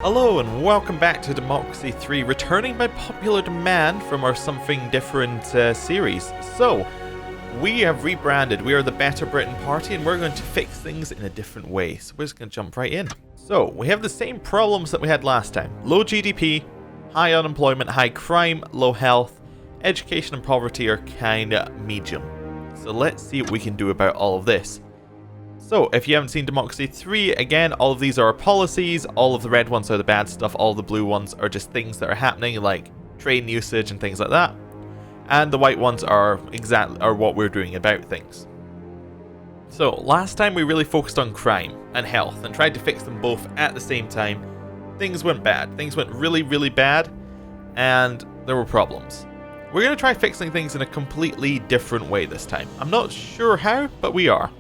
Hello and welcome back to Democracy 3, returning by popular demand from our Something Different series. So, we have rebranded, we are the Better Britain Party, and we're going to fix things in a different way. So we're just going to jump right in. So, we have the same problems that we had last time. Low GDP, high unemployment, high crime, low health, education and poverty are kinda medium. So let's see what we can do about all of this. So, if you haven't seen Democracy 3, again, all of these are our policies, all of the red ones are the bad stuff, all the blue ones are just things that are happening, like train usage and things like that. And the white ones are what we're doing about things. So, last time we really focused on crime and health and tried to fix them both at the same time. Things went bad. Things went really, really bad, and there were problems. We're going to try fixing things in a completely different way this time. I'm not sure how, but we are.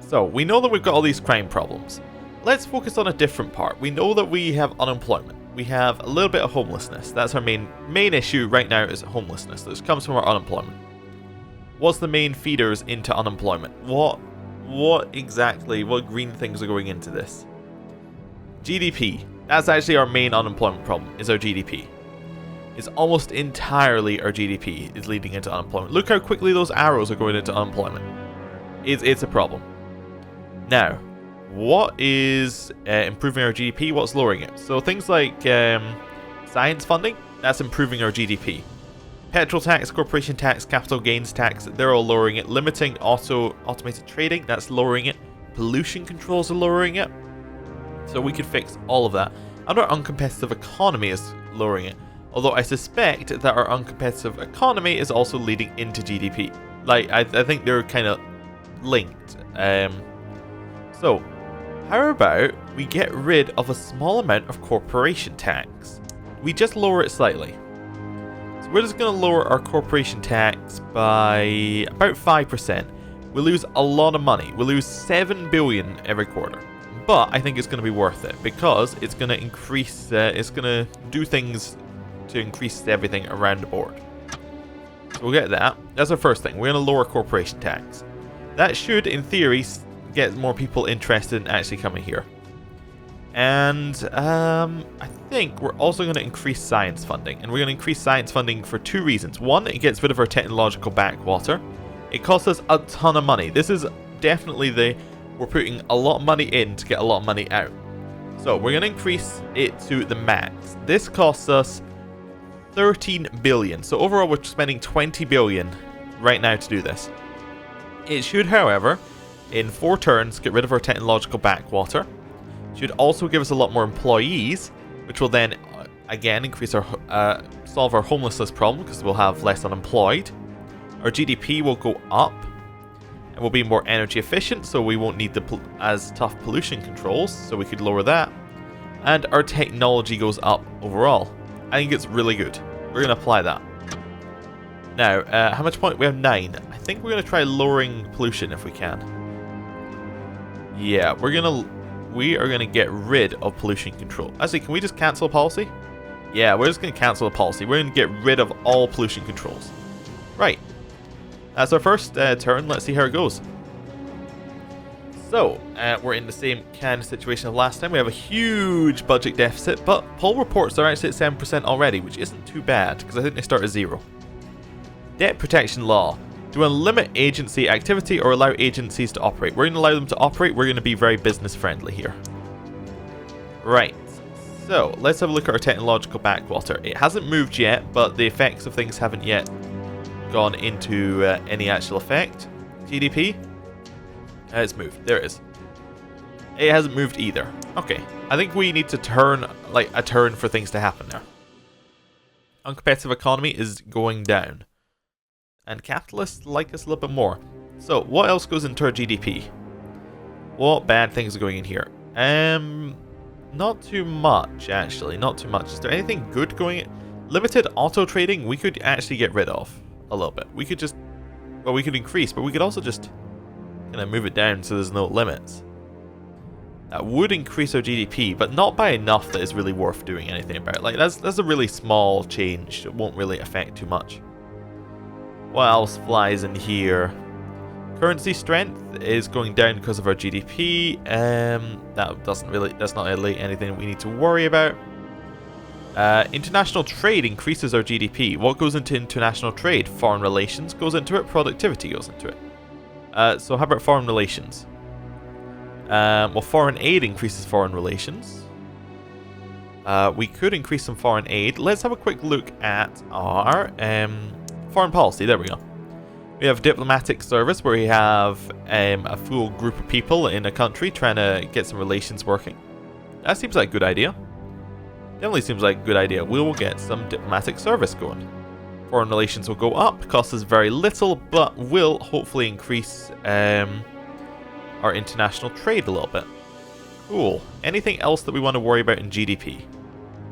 So, we know that we've got all these crime problems. Let's focus on a different part. We know that we have unemployment. We have a little bit of homelessness. That's our main issue right now, is homelessness. This comes from our unemployment. What's the main feeders into unemployment? What green things are going into this? GDP. That's actually our main unemployment problem, is our GDP. It's almost entirely our GDP is leading into unemployment. Look how quickly those arrows are going into unemployment. It's a problem. Now, what is improving our GDP? What's lowering it? So things like science funding, that's improving our GDP. Petrol tax, corporation tax, capital gains tax, they're all lowering it. Limiting automated trading, that's lowering it. Pollution controls are lowering it. So we could fix all of that. And our uncompetitive economy is lowering it. Although I suspect that our uncompetitive economy is also leading into GDP. Like, I think they're kind of linked. So, how about we get rid of a small amount of corporation tax? We just lower it slightly. So we're just going to lower our corporation tax by about 5%. We lose a lot of money. We lose 7 billion every quarter. But I think it's going to be worth it because it's going to increase, it's going to do things to increase everything around the board. So we'll get that. That's our first thing. We're going to lower corporation tax. That should, in theory, get more people interested in actually coming here. And I think we're also going to increase science funding. And we're going to increase science funding for two reasons. One, it gets rid of our technological backwater. It costs us a ton of money. This is definitely we're putting a lot of money in to get a lot of money out. So we're going to increase it to the max. This costs us 13 billion. So overall we're spending 20 billion right now to do this. It should, however, in 4 turns, get rid of our technological backwater. Should also give us a lot more employees, which will then, again, increase our solve our homelessness problem because we'll have less unemployed. Our GDP will go up, and we'll be more energy efficient, so we won't need as tough pollution controls, so we could lower that. And our technology goes up overall. I think it's really good. We're going to apply that. Now, how much point? We have 9. I think we're going to try lowering pollution if we can. Yeah, we are gonna get rid of pollution control. Actually, can we just cancel a policy? Yeah, we're just gonna cancel a policy. We're gonna get rid of all pollution controls. Right. That's our first turn. Let's see how it goes. So, we're in the same kind of situation of last time. We have a huge budget deficit, but poll reports are actually at 7% already, which isn't too bad, because I think they start at 0. Debt protection law. Do we want to limit agency activity or allow agencies to operate? We're going to allow them to operate. We're going to be very business friendly here. Right. So, let's have a look at our technological backwater. It hasn't moved yet, but the effects of things haven't yet gone into any actual effect. GDP? It's moved. There it is. It hasn't moved either. Okay. I think we need to turn for things to happen there. Uncompetitive economy is going down. And capitalists like us a little bit more. So, what else goes into our GDP? What bad things are going in here? Not too much, actually. Not too much. Is there anything good going in? Limited auto trading, we could actually get rid of a little bit. We could just, well, we could increase, but we could also just kind of move it down so there's no limits. That would increase our GDP, but not by enough that is really worth doing anything about. Like, that's a really small change. It won't really affect too much. What else flies in here? Currency strength is going down because of our GDP. That's not really anything we need to worry about. International trade increases our GDP. What goes into international trade? Foreign relations goes into it. Productivity goes into it. So how about foreign relations? Well, foreign aid increases foreign relations. We could increase some foreign aid. Let's have a quick look at our foreign policy. There we go. We have diplomatic service where we have a full group of people in a country trying to get some relations working. That seems like a good idea. Definitely seems like a good idea. We will get some diplomatic service going. Foreign relations will go up, costs us very little, but will hopefully increase our international trade a little bit. Cool. Anything else that we want to worry about in GDP?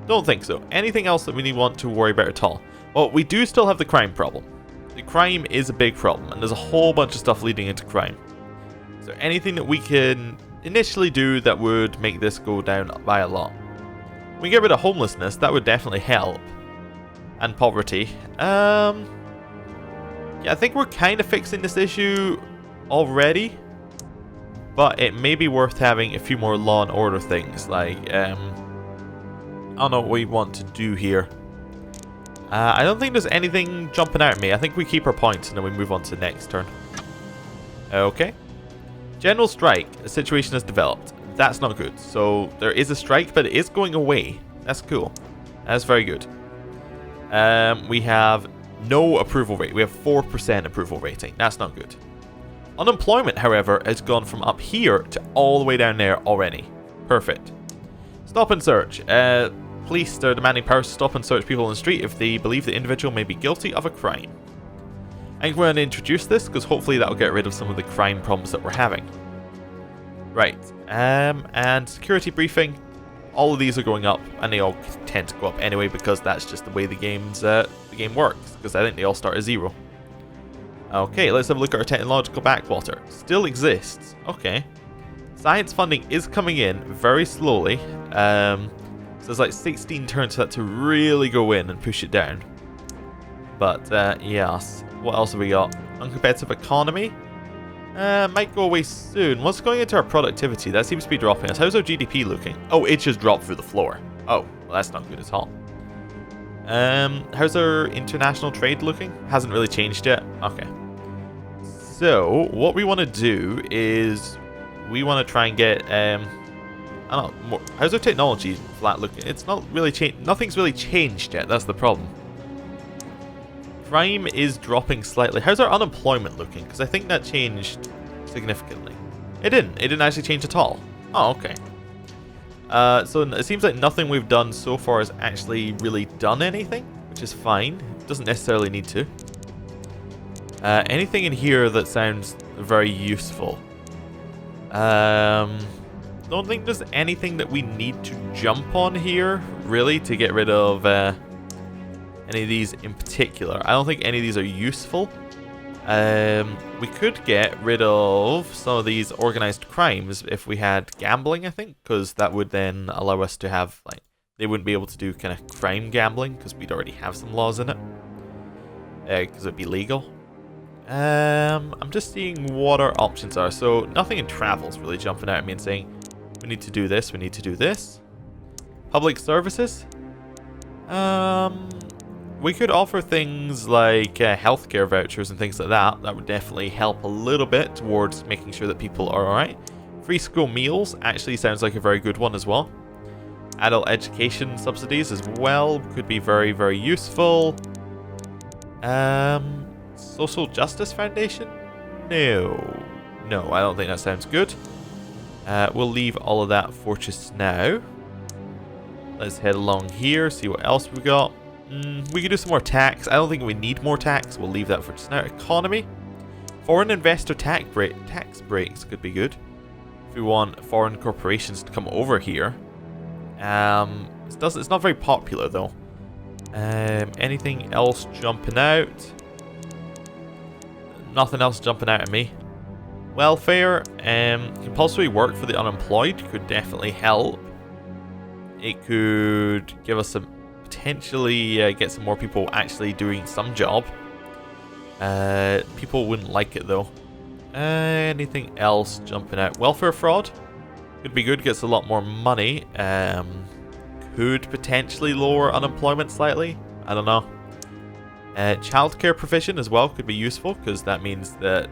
Don't think so. Anything else that we want to worry about at all? Well, we do still have the crime problem. The crime is a big problem, and there's a whole bunch of stuff leading into crime. Is there anything that we can initially do that would make this go down by a lot? We get rid of homelessness, that would definitely help. And poverty. Yeah, I think we're kind of fixing this issue already. But it may be worth having a few more law and order things. Like, I don't know what we want to do here. I don't think there's anything jumping out at me. I think we keep our points and then we move on to the next turn. Okay. General strike. A situation has developed. That's not good. So there is a strike, but it is going away. That's cool. That's very good. We have no approval rate. We have 4% approval rating. That's not good. Unemployment, however, has gone from up here to all the way down there already. Perfect. Stop and search. Police are demanding powers to stop and search people on the street if they believe the individual may be guilty of a crime. I'm going to introduce this because hopefully that will get rid of some of the crime problems that we're having. Right. And security briefing. All of these are going up, and they all tend to go up anyway because that's just the way the game works. Because I think they all start at 0. Okay, let's have a look at our technological backwater. Still exists. Okay. Science funding is coming in very slowly. So there's like 16 turns for that to really go in and push it down. But, yes. What else have we got? Uncompetitive economy. Might go away soon. What's going into our productivity? That seems to be dropping us. How's our GDP looking? Oh, it just dropped through the floor. Oh, well, that's not good at all. How's our international trade looking? Hasn't really changed yet. Okay. So, what we want to do is we want to try and get, I don't know, how's our technology flat looking? It's not really changed. Nothing's really changed yet. That's the problem. Crime is dropping slightly. How's our unemployment looking? Because I think that changed significantly. It didn't. It didn't actually change at all. Oh, okay. So it seems like nothing we've done so far has actually really done anything, which is fine. It doesn't necessarily need to. Anything in here that sounds very useful? Don't think there's anything that we need to jump on here, really, to get rid of any of these in particular. I don't think any of these are useful. We could get rid of some of these organized crimes if we had gambling, I think, because that would then allow us to have, like, they wouldn't be able to do kind of crime gambling because we'd already have some laws in it. Because it'd be legal. I'm just seeing what our options are. So nothing in travel is really jumping out at me and saying, we need to do this, we need to do this. Public services. We could offer things like healthcare vouchers and things like that. That would definitely help a little bit towards making sure that people are alright. Free school meals actually sounds like a very good one as well. Adult education subsidies as well could be very, very useful. Social Justice Foundation? No. No, I don't think that sounds good. We'll leave all of that for just now. Let's head along here, see what else we've got. We could do some more tax. I don't think we need more tax. We'll leave that for just now. Economy. Foreign investor tax breaks could be good. If we want foreign corporations to come over here. It's not very popular though. Anything else jumping out? Nothing else jumping out at me. Welfare. Compulsory work for the unemployed could definitely help. It could give us some potentially get some more people actually doing some job. People wouldn't like it though. Anything else jumping out? Welfare fraud? Could be good, gets a lot more money. Could potentially lower unemployment slightly. I don't know. Childcare provision as well could be useful, because that means that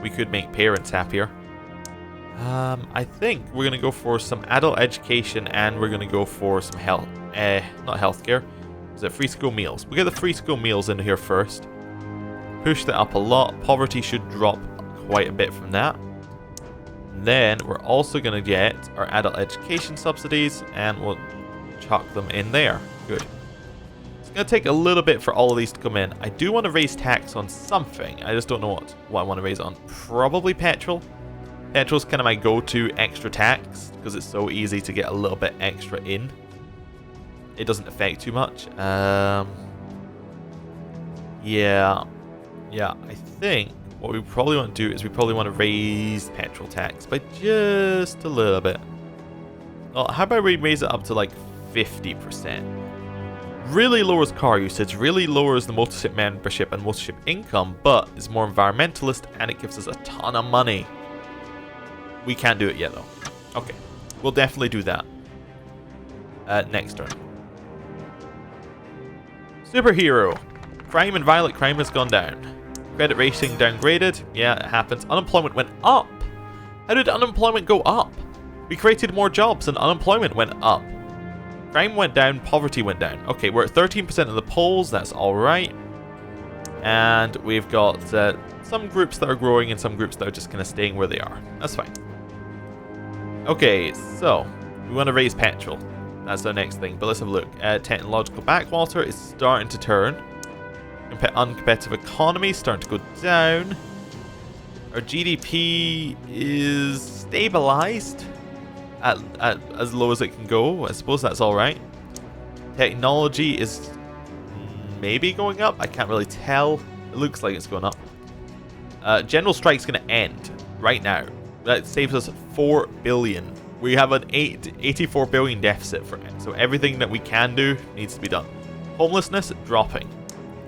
we could make parents happier. I think we're going to go for some adult education, and we're going to go for some health. Not healthcare. Is it free school meals? We'll get the free school meals in here first. Push that up a lot. Poverty should drop quite a bit from that. Then we're also going to get our adult education subsidies, and we'll chuck them in there. Good. It's going to take a little bit for all of these to come in. I do want to raise tax on something. I just don't know what I want to raise on. Probably petrol. Petrol's kind of my go-to extra tax, because it's so easy to get a little bit extra in. It doesn't affect too much. Yeah, I think what we probably want to do is we probably want to raise petrol tax by just a little bit. Well, how about we raise it up to like 50%? Really lowers car usage, really lowers the motorship membership and motorship income, but is more environmentalist, and it gives us a ton of money. We can't do it yet though. Okay, we'll definitely do that. Next turn. Superhero. Crime and violent crime has gone down. Credit rating downgraded. Yeah, it happens. Unemployment went up. How did unemployment go up? We created more jobs and unemployment went up. Crime went down, poverty went down. Okay, we're at 13% of the polls. That's alright. And we've got some groups that are growing and some groups that are just kind of staying where they are. That's fine. Okay, so we want to raise petrol. That's our next thing. But let's have a look. Technological backwater is starting to turn. Uncompetitive economy starting to go down. Our GDP is stabilized at as low as it can go. I suppose that's all right. Technology is maybe going up. I can't really tell. It looks like it's going up. General strike's going to end right now. That saves us 4 billion. We have an 84 billion deficit for it. So everything that we can do needs to be done. Homelessness dropping.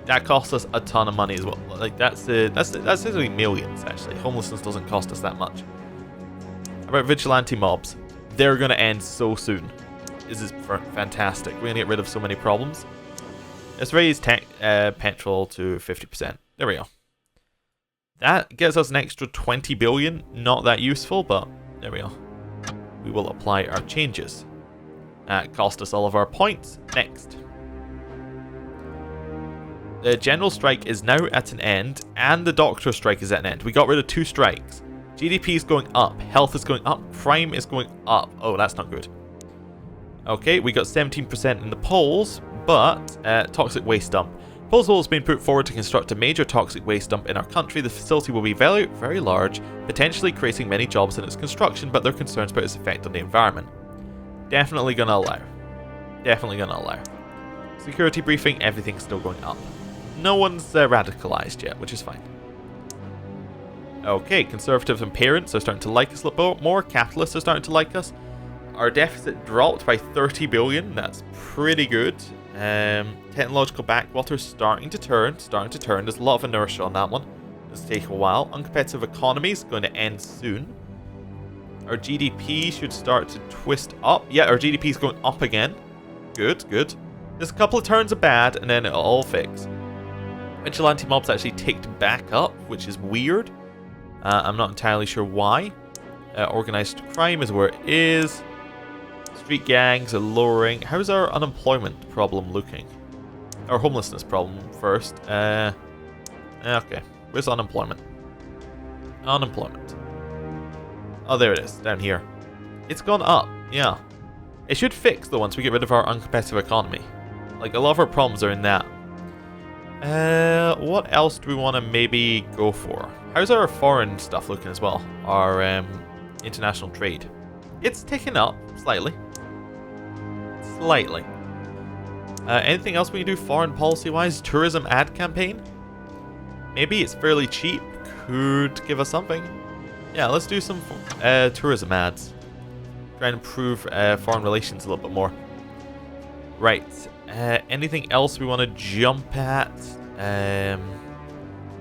That costs us a ton of money as well. Like that's literally millions actually. Homelessness doesn't cost us that much. How about vigilante mobs? They're gonna end so soon. This is fantastic. We're gonna get rid of so many problems. Let's raise petrol to 50%. There we go. That gets us an extra 20 billion. Not that useful, but there we go. We will apply our changes. That cost us all of our points. Next. The general strike is now at an end, and the doctor strike is at an end. We got rid of 2 strikes. GDP is going up, health is going up, crime is going up. Oh, that's not good. Okay, we got 17% in the polls, but toxic waste dump. Proposal has been put forward to construct a major toxic waste dump in our country. The facility will be very, very large, potentially creating many jobs in its construction, but there are concerns about its effect on the environment. Definitely gonna allow. Definitely gonna allow. Security briefing, everything's still going up. No one's radicalized yet, which is fine. Okay, conservatives and parents are starting to like us a little bit more. Capitalists are starting to like us. Our deficit dropped by 30 billion. That's pretty good. Technological backwater starting to turn. There's a lot of inertia on that one. It's take a while. Uncompetitive economy is going to end soon. Our GDP should start to twist up. Yeah, our GDP is going up again. Good, good. There's a couple of turns of bad, and then it'll all fix. Vigilante mobs actually ticked back up, which is weird. I'm not entirely sure why. Organized crime is where it is. Street gangs are lowering. How's our unemployment problem looking? Our homelessness problem first. Okay. Where's unemployment? Unemployment. Oh, there it is. Down here. It's gone up. Yeah. It should fix, though, once we get rid of our uncompetitive economy. Like, a lot of our problems are in that. What else do we want to maybe go for? How's our foreign stuff looking as well? Our international trade. It's ticking up slightly. Slightly. Anything else we can do foreign policy-wise? Tourism ad campaign? Maybe it's fairly cheap. Could give us something. Yeah, let's do some tourism ads. Try and improve foreign relations a little bit more. Right. Anything else we want to jump at?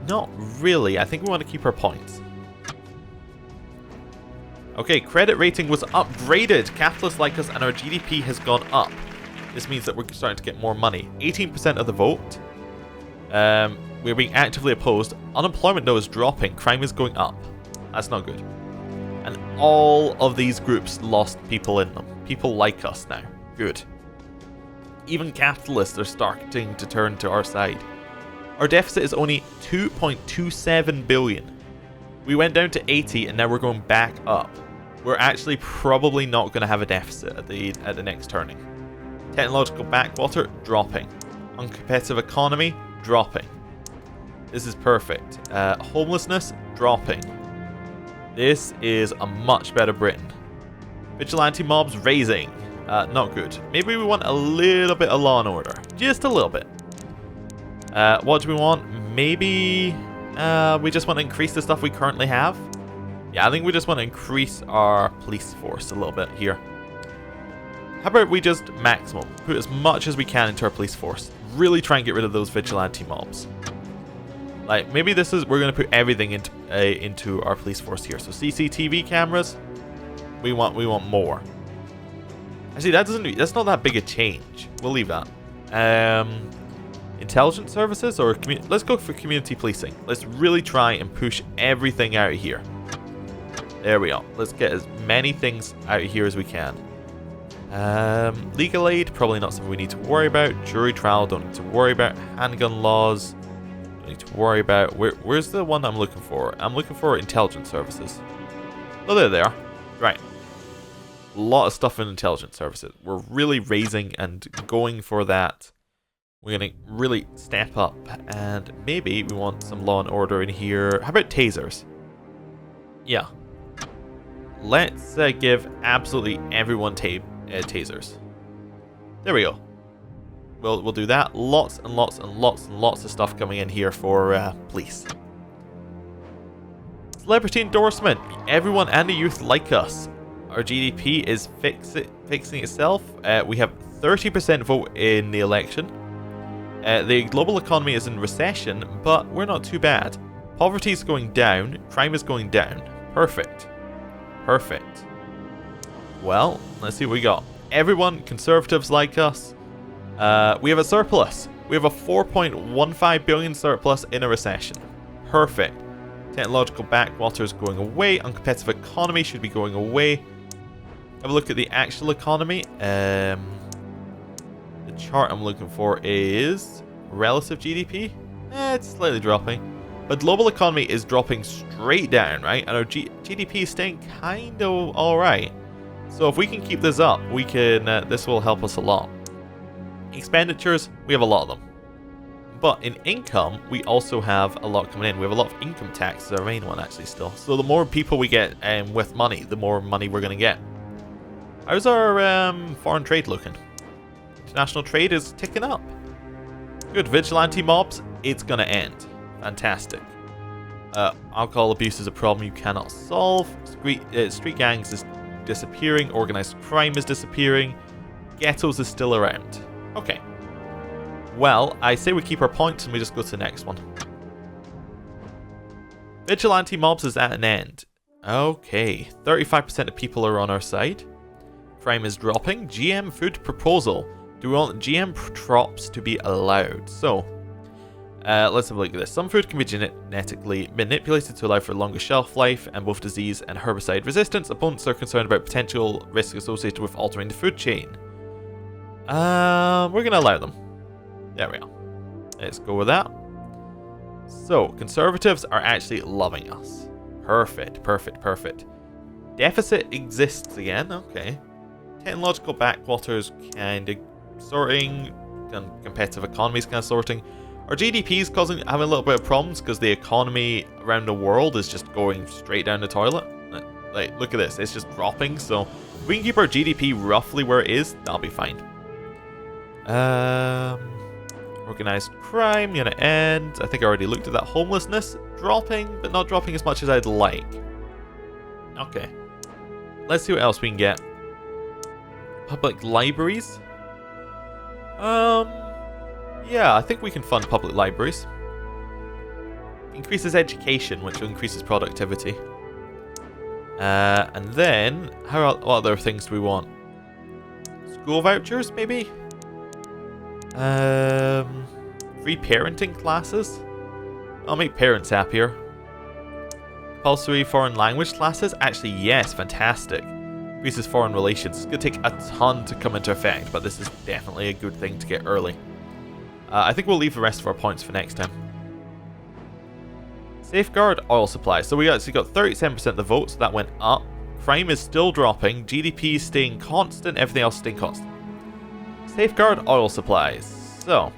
Not really. I think we want to keep our points. Okay, credit rating was upgraded. Capitalists like us and our GDP has gone up. This means that we're starting to get more money. 18% of the vote. We're being actively opposed. Unemployment, though, is dropping. Crime is going up. That's not good. And all of these groups lost people in them. People like us now. Good. Even capitalists are starting to turn to our side. Our deficit is only 2.27 billion. We went down to 80 and now we're going back up. We're actually probably not going to have a deficit at the next turning. Technological backwater, dropping. Uncompetitive economy, dropping. This is perfect. Homelessness, dropping. This is a much better Britain. Vigilante mobs, raising. Not good. Maybe we want a little bit of law and order. Just a little bit. What do we want? Maybe we just want to increase the stuff we currently have. Yeah, I think we just want to increase our police force a little bit here. How about we just maximum? Put as much as we can into our police force. Really try and get rid of those vigilante mobs. Like, maybe this is... We're going to put everything into our police force here. So CCTV cameras, we want more. Actually, that's not that big a change. We'll leave that. Intelligence services or let's go for community policing. Let's really try and push everything out of here. There we go. Let's get as many things out of here as we can. Legal aid, probably not something we need to worry about. Jury trial, don't need to worry about. Handgun laws, don't need to worry about. Where's the one I'm looking for? I'm looking for intelligence services. Oh, there they are. Right. A lot of stuff in intelligence services. We're really raising and going for that. We're going to really step up. And maybe we want some law and order in here. How about tasers? Yeah. Let's give absolutely everyone tasers. There we go. We'll do that. Lots and lots and lots and lots of stuff coming in here for police. Celebrity endorsement. Everyone and the youth like us. Our GDP is fixing itself. We have 30% vote in the election. The global economy is in recession, but we're not too bad. Poverty is going down. Crime is going down. Perfect. Perfect. Well, let's see what we got. Everyone, conservatives like us. We have a surplus. We have a 4.15 billion surplus in a recession. Perfect. Technological backwater is going away. Uncompetitive economy should be going away. Have a look at the actual economy. The chart I'm looking for is relative GDP. It's slightly dropping. But global economy is dropping straight down, right? And our GDP is staying kind of alright. So if we can keep this up, we can. This will help us a lot. Expenditures, we have a lot of them. But in income, we also have a lot coming in. We have a lot of income tax, our main one actually still. So the more people we get with money, the more money we're going to get. How's our foreign trade looking? International trade is ticking up. Good. Vigilante mobs, it's going to end. Fantastic. Alcohol abuse is a problem you cannot solve. Street gangs is disappearing. Organized crime is disappearing. Ghettos is still around. Okay. Well, I say we keep our points and we just go to the next one. Vigilante mobs is at an end. Okay. 35% of people are on our side. Crime is dropping. GM food proposal. Do we want GM crops to be allowed? So, let's have a look at this. Some food can be genetically manipulated to allow for longer shelf life and both disease and herbicide resistance. Opponents are concerned about potential risks associated with altering the food chain. We're going to allow them. There we are. Let's go with that. So, conservatives are actually loving us. Perfect, perfect, perfect. Deficit exists again. Okay. Technological backwaters kind of sorting. Competitive economies kind of sorting. Our GDP is having a little bit of problems because the economy around the world is just going straight down the toilet. Like, look at this. It's just dropping. So, if we can keep our GDP roughly where it is, that'll be fine. Organized crime, gonna end. I think I already looked at that. Homelessness, dropping, but not dropping as much as I'd like. Okay. Let's see what else we can get. Public libraries. Yeah, I think we can fund public libraries. increases education, which increases productivity. And then, what other things do we want? School vouchers, maybe? Free parenting classes? I'll make parents happier. Compulsory foreign language classes? Actually, yes, fantastic. Increases foreign relations. It's going to take a ton to come into effect, but this is definitely a good thing to get early. I think we'll leave the rest of our points for next time. Safeguard oil supply. So we actually got 37% of the vote, so that went up. Crime is still dropping. GDP is staying constant. Everything else is staying constant. Safeguard oil supplies. So,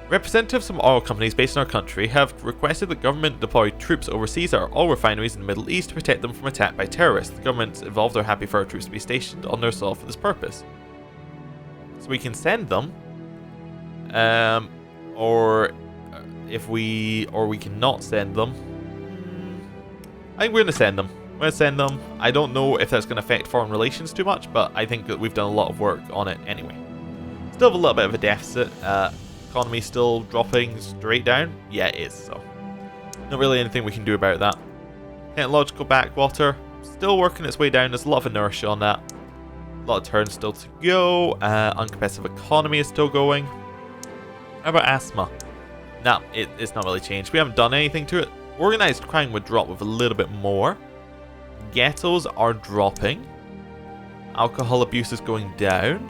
representatives from oil companies based in our country have requested that government deploy troops overseas at our oil refineries in the Middle East to protect them from attack by terrorists. The governments involved are happy for our troops to be stationed on their soil for this purpose. So we can send them, or we cannot send them. I think we're going to send them. We're going to send them. I don't know if that's going to affect foreign relations too much, but I think that we've done a lot of work on it anyway. Still have a little bit of a deficit. Economy still dropping straight down. Yeah, it is. So, not really anything we can do about that. Technological backwater still working its way down. There's a lot of inertia on that. A lot of turns still to go. Uncompetitive economy is still going. How about asthma? Nah, it's not really changed. We haven't done anything to it. Organized crime would drop with a little bit more. Ghettos are dropping. Alcohol abuse is going down.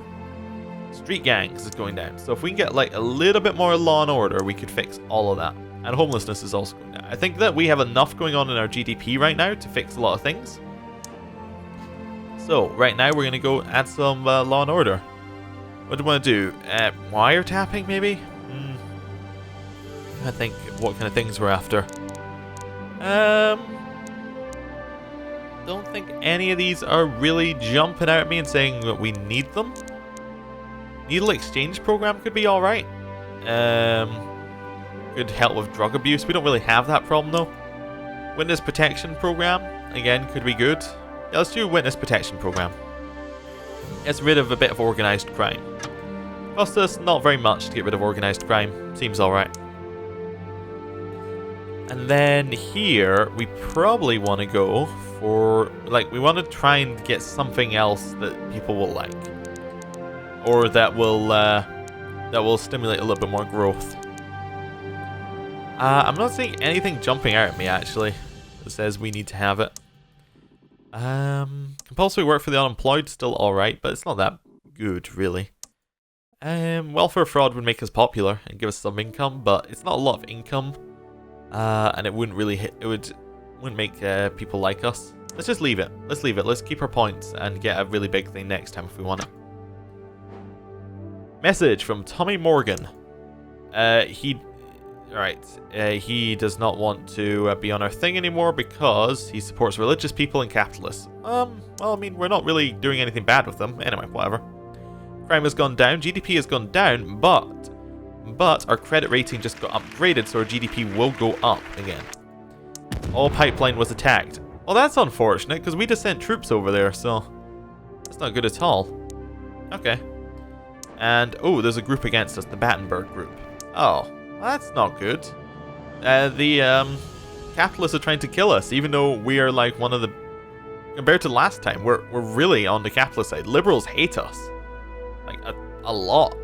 Street gangs is going down. So if we can get like a little bit more law and order, we could fix all of that. And homelessness is also going down. I think that we have enough going on in our GDP right now to fix a lot of things. So right now we're going to go add some law and order. What do we want to do? Wiretapping maybe? I think what kind of things we're after. Don't think any of these are really jumping out at me and saying that we need them. Needle exchange program could be alright. Could help with drug abuse. We don't really have that problem though. Witness protection program, again, could be good. Yeah, let's do witness protection program. Gets rid of a bit of organized crime. Cost us not very much to get rid of organized crime. Seems alright. And then here, we probably want to go for, like, we want to try and get something else that people will like. Or that will stimulate a little bit more growth. I'm not seeing anything jumping out at me, actually, that says we need to have it. Compulsory work for the unemployed, still alright, but it's not that good, really. Welfare fraud would make us popular and give us some income, but it's not a lot of income. And it wouldn't really wouldn't make people like us. Let's just leave it. Let's leave it. Let's keep our points and get a really big thing next time if we want it. Message from Tommy Morgan. He does not want to be on our thing anymore because he supports religious people and capitalists. Well, I mean, we're not really doing anything bad with them. Anyway, whatever. Crime has gone down. GDP has gone down, but our credit rating just got upgraded, so our GDP will go up again. All pipeline was attacked. Well, that's unfortunate, because we just sent troops over there, so that's not good at all. Okay. And, oh, there's a group against us, the Battenberg group. Oh, well, that's not good. The capitalists are trying to kill us, even though we are like one of the... Compared to last time, we're really on the capitalist side. Liberals hate us. Like, a lot.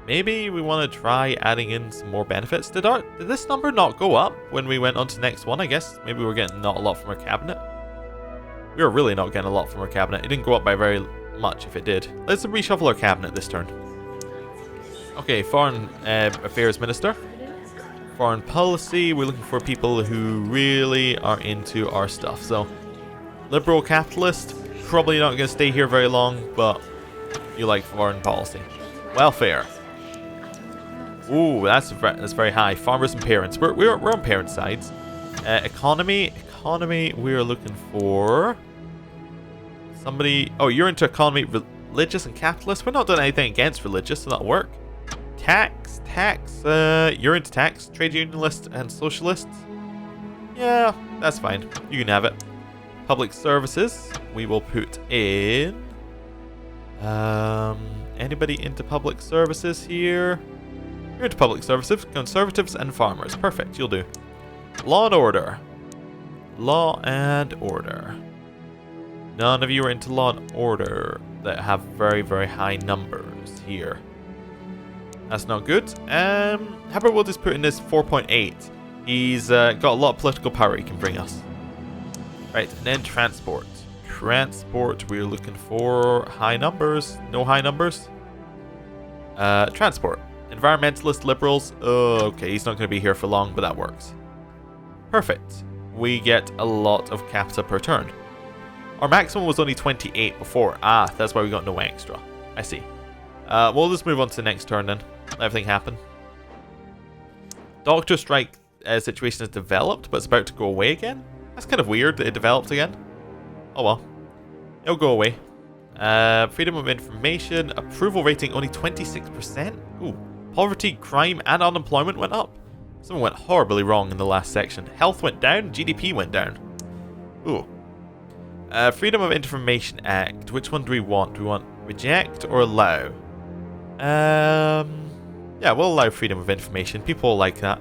Maybe we want to try adding in some more benefits. Did this number not go up when we went on to the next one? I guess maybe we're getting not a lot from our cabinet. We were really not getting a lot from our cabinet. It didn't go up by very much if it did. Let's reshuffle our cabinet this turn. Okay, Foreign Affairs Minister. Foreign Policy, we're looking for people who really are into our stuff. So, Liberal Capitalist, probably not going to stay here very long, but you like foreign policy. Welfare. Ooh, that's very high. Farmers and parents. We're on parents' sides. Economy, we're looking for somebody. Oh, you're into economy, religious and capitalist. We're not doing anything against religious, so that'll work. Tax. You're into tax, trade unionists and socialists. Yeah, that's fine. You can have it. Public services. We will put in. Anybody into public services here? You're into public services, conservatives, and farmers. Perfect, you'll do. Law and order. Law and order. None of you are into law and order that have very, very high numbers here. That's not good. How about we'll just put in this 4.8. He's got a lot of political power he can bring us. Right, and then transport. Transport, we're looking for high numbers. No high numbers. Transport. Environmentalist liberals. Oh, okay, he's not going to be here for long, but that works. Perfect. We get a lot of capita per turn. Our maximum was only 28 before. Ah, that's why we got no extra. I see. We'll just move on to the next turn then. Let everything happen. Doctor strike situation has developed, but it's about to go away again. That's kind of weird that it developed again. Oh well. It'll go away. Freedom of information. Approval rating only 26%. Ooh. Poverty, crime, and unemployment went up. Something went horribly wrong in the last section. Health went down, GDP went down. Ooh. Freedom of Information Act. Which one do we want? Do we want reject or allow? Yeah, we'll allow freedom of information. People like that.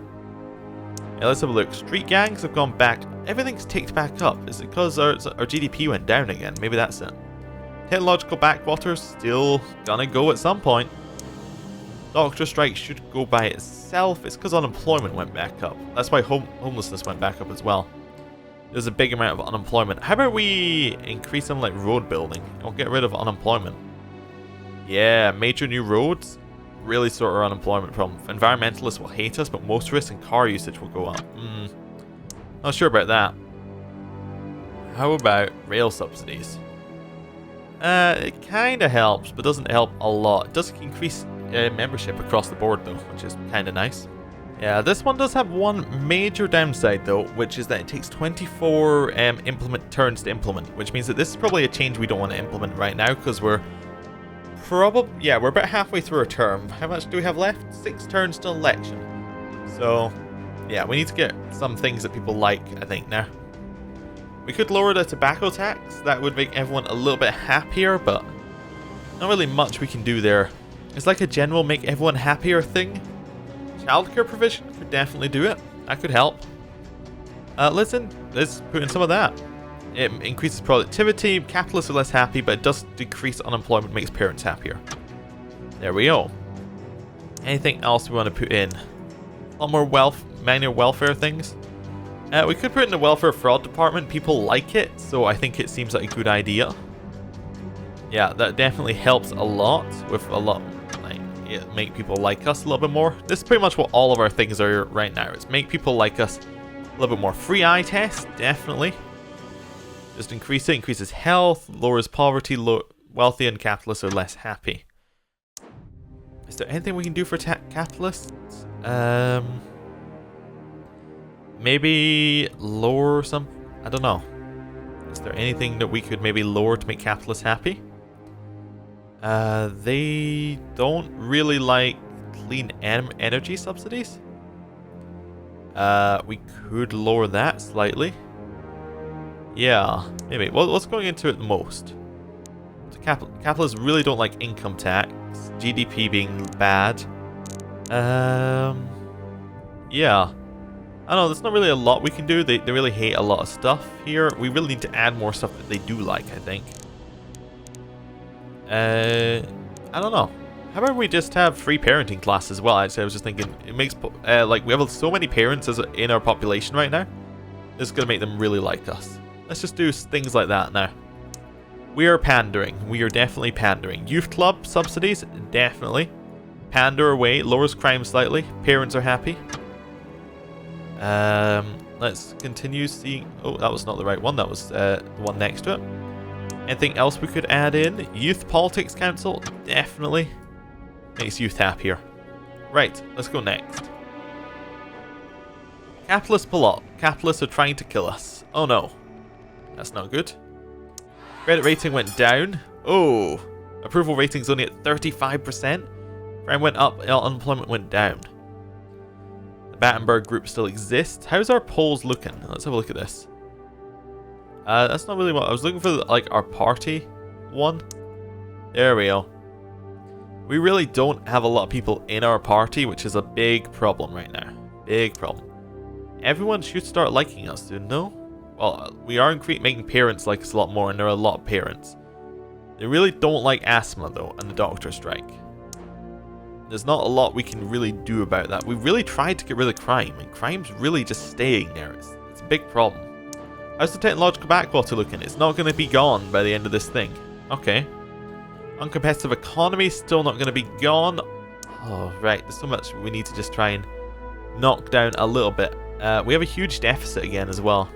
Yeah, let's have a look. Street gangs have gone back. Everything's ticked back up. Is it because our GDP went down again? Maybe that's it. Technological backwaters still gonna go at some point. Doctor strike should go by itself. It's because unemployment went back up. That's why homelessness went back up as well. There's a big amount of unemployment. How about we increase something like road building? Or get rid of unemployment. Yeah, major new roads really sort our unemployment problem. Environmentalists will hate us, but motorists and car usage will go up. Not sure about that. How about rail subsidies? It kind of helps, but doesn't help a lot. It does increase membership across the board though, which is kind of nice. Yeah, this one does have one major downside though, which is that it takes 24 turns to implement, which means that this is probably a change we don't want to implement right now because we're we're about halfway through our term. How much do we have left? 6 turns to election. So, yeah, we need to get some things that people like, I think, now. We could lower the tobacco tax. That would make everyone a little bit happier, but not really much we can do there. It's like a general make everyone happier thing. Childcare provision could definitely do it. That could help. Let's put in some of that. It increases productivity, capitalists are less happy, but it does decrease unemployment, makes parents happier. There we go. Anything else we want to put in? A lot more manual welfare things. We could put in the welfare fraud department. People like it, so I think it seems like a good idea. Yeah, that definitely helps a lot with a lot, like, make people like us a little bit more. This is pretty much what all of our things are right now. It's make people like us a little bit more. Free eye test, definitely. Just increases health, lowers poverty, wealthy and capitalists are less happy. Is there anything we can do for capitalists? Maybe lower some... I don't know. Is there anything that we could maybe lower to make capitalists happy? They don't really like clean energy subsidies. We could lower that slightly. Yeah, maybe. Well, what's going into it the most? Capitalists really don't like income tax, GDP being bad. Yeah. I don't know, there's not really a lot we can do. They really hate a lot of stuff here. We really need to add more stuff that they do like, I think. I don't know. How about we just have free parenting class as well? Actually, I was just thinking, it makes, like, we have so many parents in our population right now. This is going to make them really like us. Let's just do things like that now. We are pandering. We are definitely pandering. Youth club subsidies? Definitely. Pander away. Lowers crime slightly. Parents are happy. Let's continue seeing... Oh, that was not the right one. That was the one next to it. Anything else we could add in? Youth Politics Council? Definitely. Makes youth happier. Right, let's go next. Capitalist plot. Capitalists are trying to kill us. Oh no. That's not good. Credit rating went down. Oh. Approval rating's only at 35%. Crime went up, unemployment went down. The Battenberg group still exists. How's our polls looking? Let's have a look at this. That's not really what I was looking for, like our party one. There we go. We really don't have a lot of people in our party, which is a big problem right now. Big problem. Everyone should start liking us, dude, no? Well, we are making parents like us a lot more, and there are a lot of parents. They really don't like asthma, though, and the doctor strike. There's not a lot we can really do about that. We really tried to get rid of crime, and crime's really just staying there. It's a big problem. How's the technological backwater looking? It's not going to be gone by the end of this thing. Okay. Uncompetitive economy, still not going to be gone. Oh, right. There's so much we need to just try and knock down a little bit. We have a huge deficit again as well.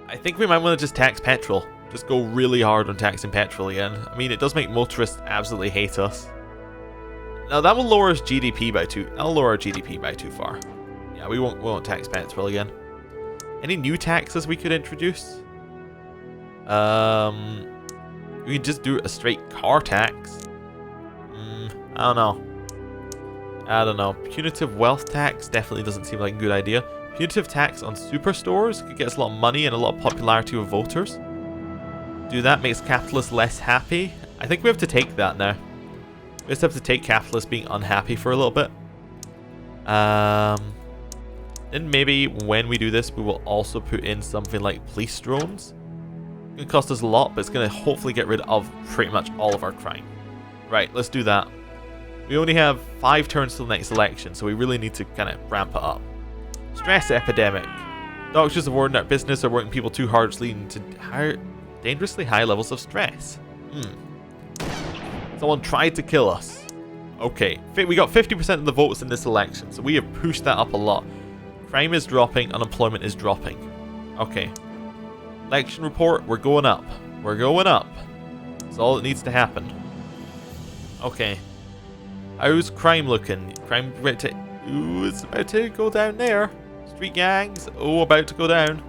I think we might want to just tax petrol. Just go really hard on taxing petrol again. I mean, it does make motorists absolutely hate us. Now, that will lower us GDP by 2. That'll lower our GDP by too far. Yeah, we won't tax petrol again. Any new taxes we could introduce? We could just do a straight car tax. I don't know. Punitive wealth tax definitely doesn't seem like a good idea. Punitive tax on superstores could get us a lot of money and a lot of popularity with voters. Do that makes capitalists less happy. I think we have to take that now. We just have to take capitalists being unhappy for a little bit. Then maybe when we do this, we will also put in something like police drones. It's going to cost us a lot, but it's going to hopefully get rid of pretty much all of our crime. Right, let's do that. We only have 5 turns till the next election, so we really need to kind of ramp it up. Stress epidemic. Doctors avoiding our business or working people too hard, which leading to dangerously high levels of stress. Someone tried to kill us. Okay, we got 50% of the votes in this election, so we have pushed that up a lot. Crime is dropping, unemployment is dropping. Okay. Election report, we're going up. We're going up. That's all that needs to happen. Okay. How's crime looking? Crime about to... Ooh, it's about to go down there. Street gangs, oh, about to go down.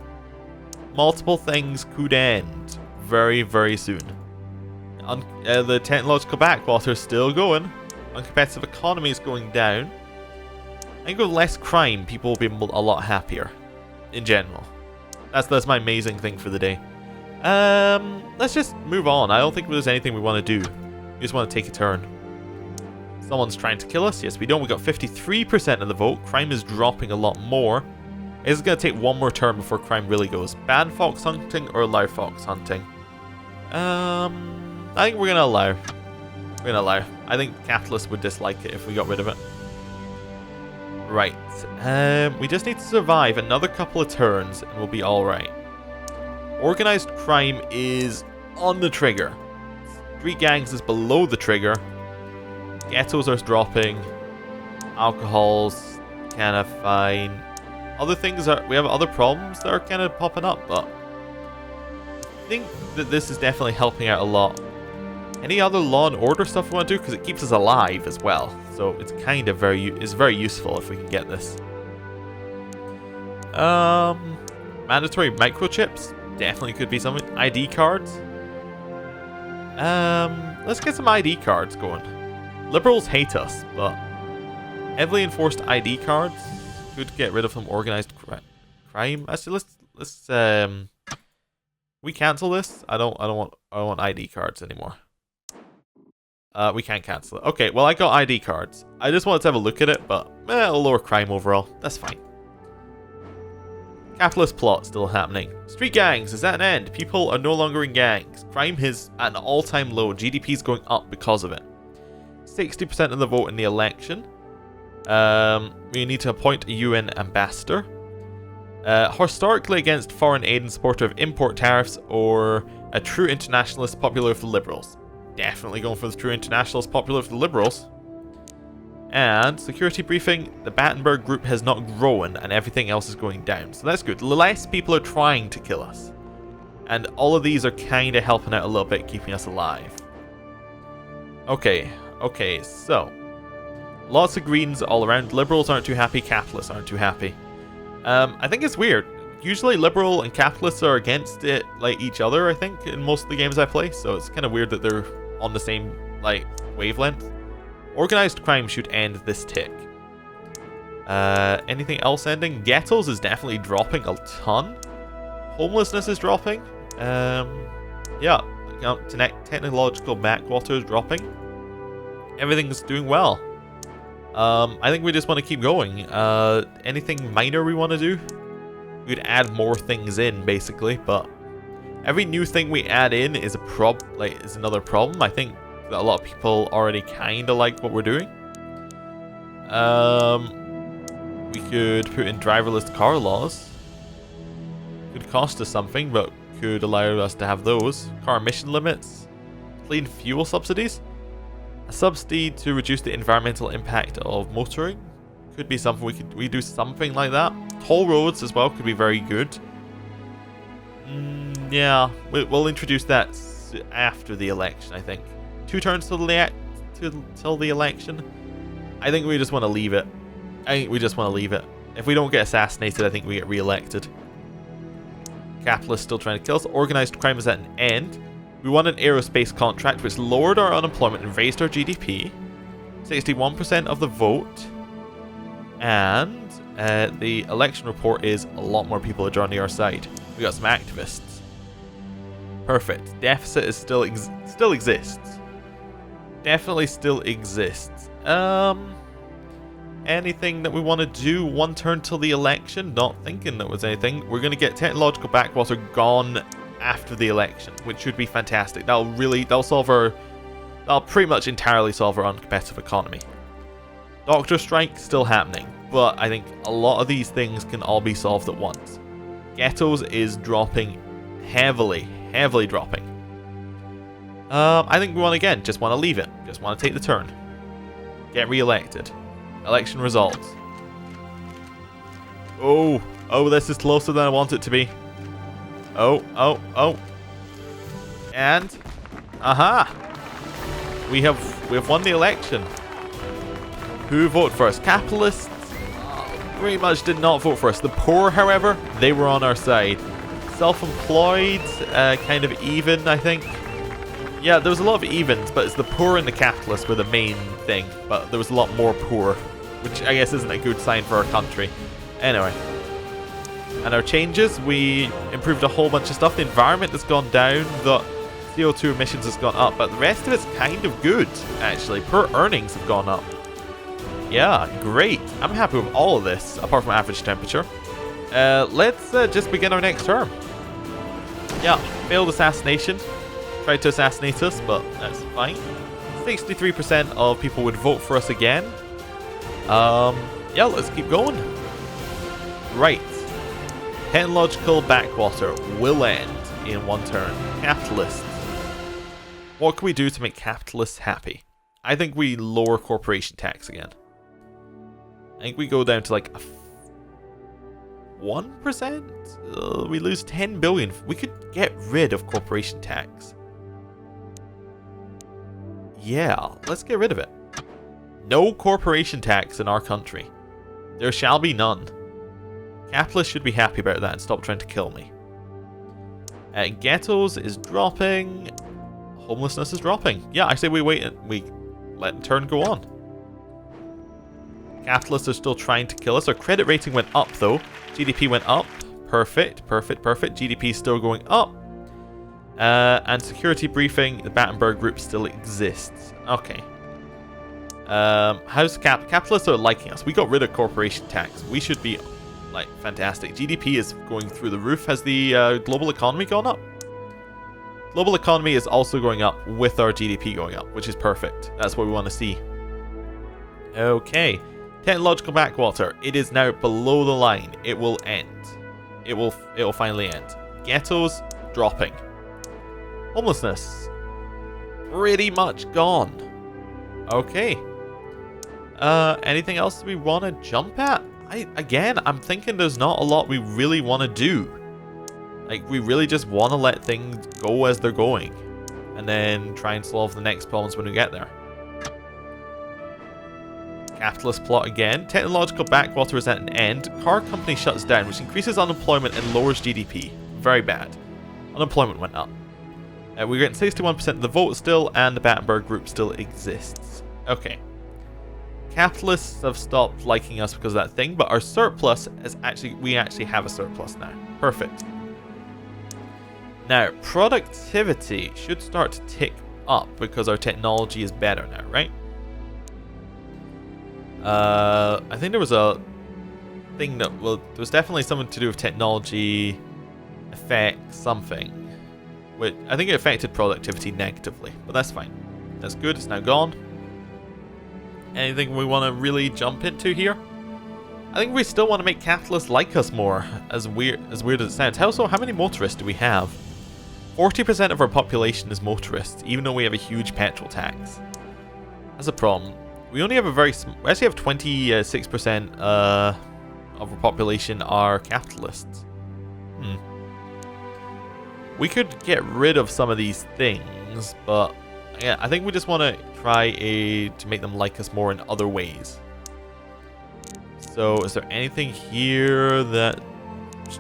Multiple things could end very, very soon. The technological backwater is still going. Uncompetitive economy is going down. I think with less crime, people will be a lot happier. In general. That's my amazing thing for the day. Let's just move on. I don't think there's anything we want to do. We just want to take a turn. Someone's trying to kill us. Yes, we don't. We got 53% of the vote. Crime is dropping a lot more. It's going to take one more turn before crime really goes. Ban fox hunting or allow fox hunting? I think we're going to allow. We're going to allow. I think capitalists would dislike it if we got rid of it. Right. We just need to survive another couple of turns and we'll be alright. Organized crime is on the trigger. Street gangs is below the trigger. Ghettos are dropping. Alcohol's kind of fine. Other things are... We have other problems that are kind of popping up, but... I think that this is definitely helping out a lot. Any other law and order stuff we want to do? Because it keeps us alive as well. So it's kind of very useful if we can get this. Mandatory microchips. Definitely could be something. ID cards. Let's get some ID cards going. Liberals hate us, but heavily enforced ID cards could get rid of some organized crime. Actually, let's we cancel this. I don't want ID cards anymore. We can't cancel it. Okay, well I got ID cards. I just wanted to have a look at it, but it'll lower crime overall. That's fine. Capitalist plot still happening. Street gangs, is that an end? People are no longer in gangs. Crime is at an all-time low. GDP is going up because of it. 60% of the vote in the election. We need to appoint a UN ambassador. Historically against foreign aid and supporter of import tariffs or a true internationalist popular with the liberals. Definitely going for the true internationalist popular with the liberals. And security briefing, the Battenberg group has not grown and everything else is going down. So that's good. Less people are trying to kill us. And all of these are kind of helping out a little bit, keeping us alive. Okay, so lots of greens all around. Liberals aren't too happy, capitalists aren't too happy. I think it's weird. Usually liberal and capitalists are against it, like each other, I think, in most of the games I play. So it's kind of weird that they're on the same, like, wavelength. Organized crime should end this tick. Anything else ending? Ghettos is definitely dropping a ton. Homelessness is dropping. Yeah, technological backwater is dropping. everything's doing well. I think we just want to keep going. Anything minor we want to do? We'd add more things in, basically, but every new thing we add in is is another problem. I think that a lot of people already kind of like what we're doing. We could put in driverless car laws. Could cost us something, but could allow us to have those. Car emission limits. Clean fuel subsidies. A subsidy to reduce the environmental impact of motoring. Could be something we do something like that. Toll roads as well could be very good. Yeah, we'll introduce that after the election, I think. 2 turns till the election. I think we just want to leave it. If we don't get assassinated, I think we get re-elected. Capitalists still trying to kill us. Organized crime is at an end. We won an aerospace contract which lowered our unemployment and raised our GDP. 61% of the vote. And the election report is a lot more people are joining our side. We got some activists. Perfect. Deficit is still exists. Definitely still exists. Anything that we want to do 1 turn till the election? Not thinking there was anything. We're going to get technological backwater gone after the election, which should be fantastic. That'll pretty much entirely solve our uncompetitive economy. Doctor strike still happening, but I think a lot of these things can all be solved at once. Ghettos is dropping heavily dropping. I think we just want to leave it. Just want to take the turn. Get re-elected. Election results. Oh, this is closer than I want it to be. Oh. And, aha! We have won the election. Who voted for us? Capitalists pretty much did not vote for us. The poor, however, they were on our side. Self-employed, kind of even, I think. Yeah, there was a lot of evens, but it's the poor and the capitalists were the main thing. But there was a lot more poor, which I guess isn't a good sign for our country. Anyway. And our changes, we improved a whole bunch of stuff. The environment has gone down, the CO2 emissions has gone up, but the rest of it's kind of good, actually. Per earnings have gone up. Yeah, great. I'm happy with all of this, apart from average temperature. Let's just begin our next term. Yeah, failed assassination. Tried to assassinate us, but that's fine. 63% of people would vote for us again. Yeah, let's keep going. Right. Technological backwater will end in 1 turn. Capitalists. What can we do to make capitalists happy? I think we lower corporation tax again. I think we go down to like a 1%? We lose 10 billion. We could get rid of corporation tax. Yeah, let's get rid of it. No corporation tax in our country. There shall be none. Capitalists should be happy about that and stop trying to kill me. Ghettos is dropping. Homelessness is dropping. Yeah, I say we wait and we let the turn go on. Capitalists are still trying to kill us. Our credit rating went up though. GDP went up. Perfect. GDP is still going up. And security briefing, the Battenberg group still exists. Okay. How's capitalists are liking us? We got rid of corporation tax. We should be like fantastic. GDP is going through the roof. Has the global economy gone up? Global economy is also going up with our GDP going up, which is perfect. That's what we want to see. Okay. Technological backwater. It is now below the line. It will end. It will finally end. Ghettos dropping. Homelessness pretty much gone. Okay. Anything else we want to jump at? I'm thinking there's not a lot we really want to do. Like, we really just want to let things go as they're going. And then try and solve the next problems when we get there. Capitalist plot again. Technological backwater is at an end. Car company shuts down, which increases unemployment and lowers GDP. Very bad. Unemployment went up. We're getting 61% of the vote still, and the Battenberg group still exists. Okay. Capitalists have stopped liking us because of that thing, but our surplus is we actually have a surplus now. Perfect. Now, productivity should start to tick up because our technology is better now, right? I think there was a thing that, well, there was definitely something to do with technology affect something. Which I think it affected productivity negatively, but that's fine. That's good, it's now gone. Anything we want to really jump into here? I think we still want to make capitalists like us more, as weird as it sounds. Also, how many motorists do we have? 40% of our population is motorists, even though we have a huge petrol tax. That's a problem. We only have a we actually have 26% of our population are capitalists. We could get rid of some of these things, but yeah, I think we just want to try to make them like us more in other ways. So, is there anything here that's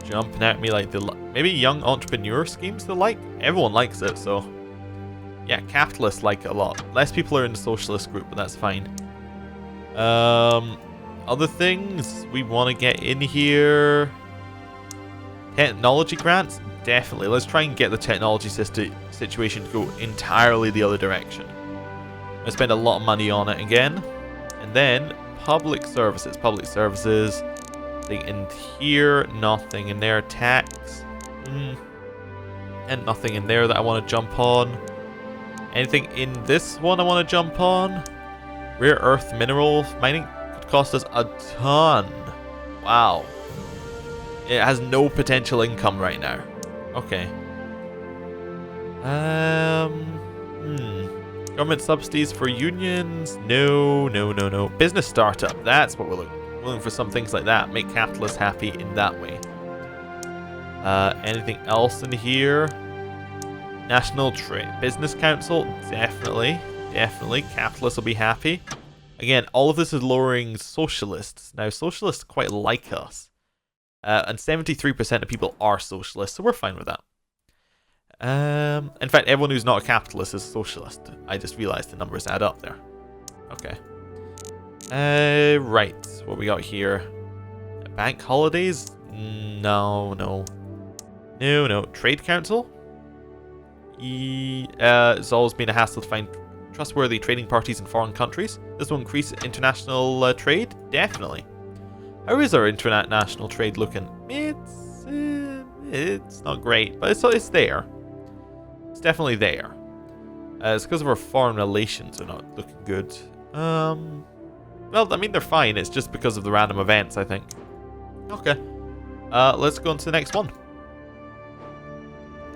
jumping at me like maybe young entrepreneur schemes they like? Everyone likes it, so yeah, capitalists like it a lot. Less people are in the socialist group, but that's fine. Other things we want to get in here. Technology grants? Definitely. Let's try and get the technology situation to go entirely the other direction. I spend a lot of money on it again. And then public services. Public services. Nothing in here. Nothing in there. Tax. And nothing in there that I want to jump on. Anything in this one I want to jump on? Rare earth mineral mining could cost us a ton. Wow. It has no potential income right now. Okay. Government subsidies for unions? No. Business startup. That's what we're looking for. Some things like that. Make capitalists happy in that way. Anything else in here? National Business Council? Definitely. Capitalists will be happy. Again, all of this is lowering socialists. Now, socialists quite like us. And 73% of people are socialists, so we're fine with that. In fact, everyone who's not a capitalist is a socialist. I just realized the numbers add up there. Okay. Right. What we got here? Bank holidays? No. Trade Council? It's always been a hassle to find trustworthy trading parties in foreign countries. This will increase international trade? Definitely. How is our international trade looking? It's not great, but it's there. It's definitely there. It's because of our foreign relations are not looking good. Well, I mean, they're fine. It's just because of the random events, I think. Okay. Let's go on to the next one.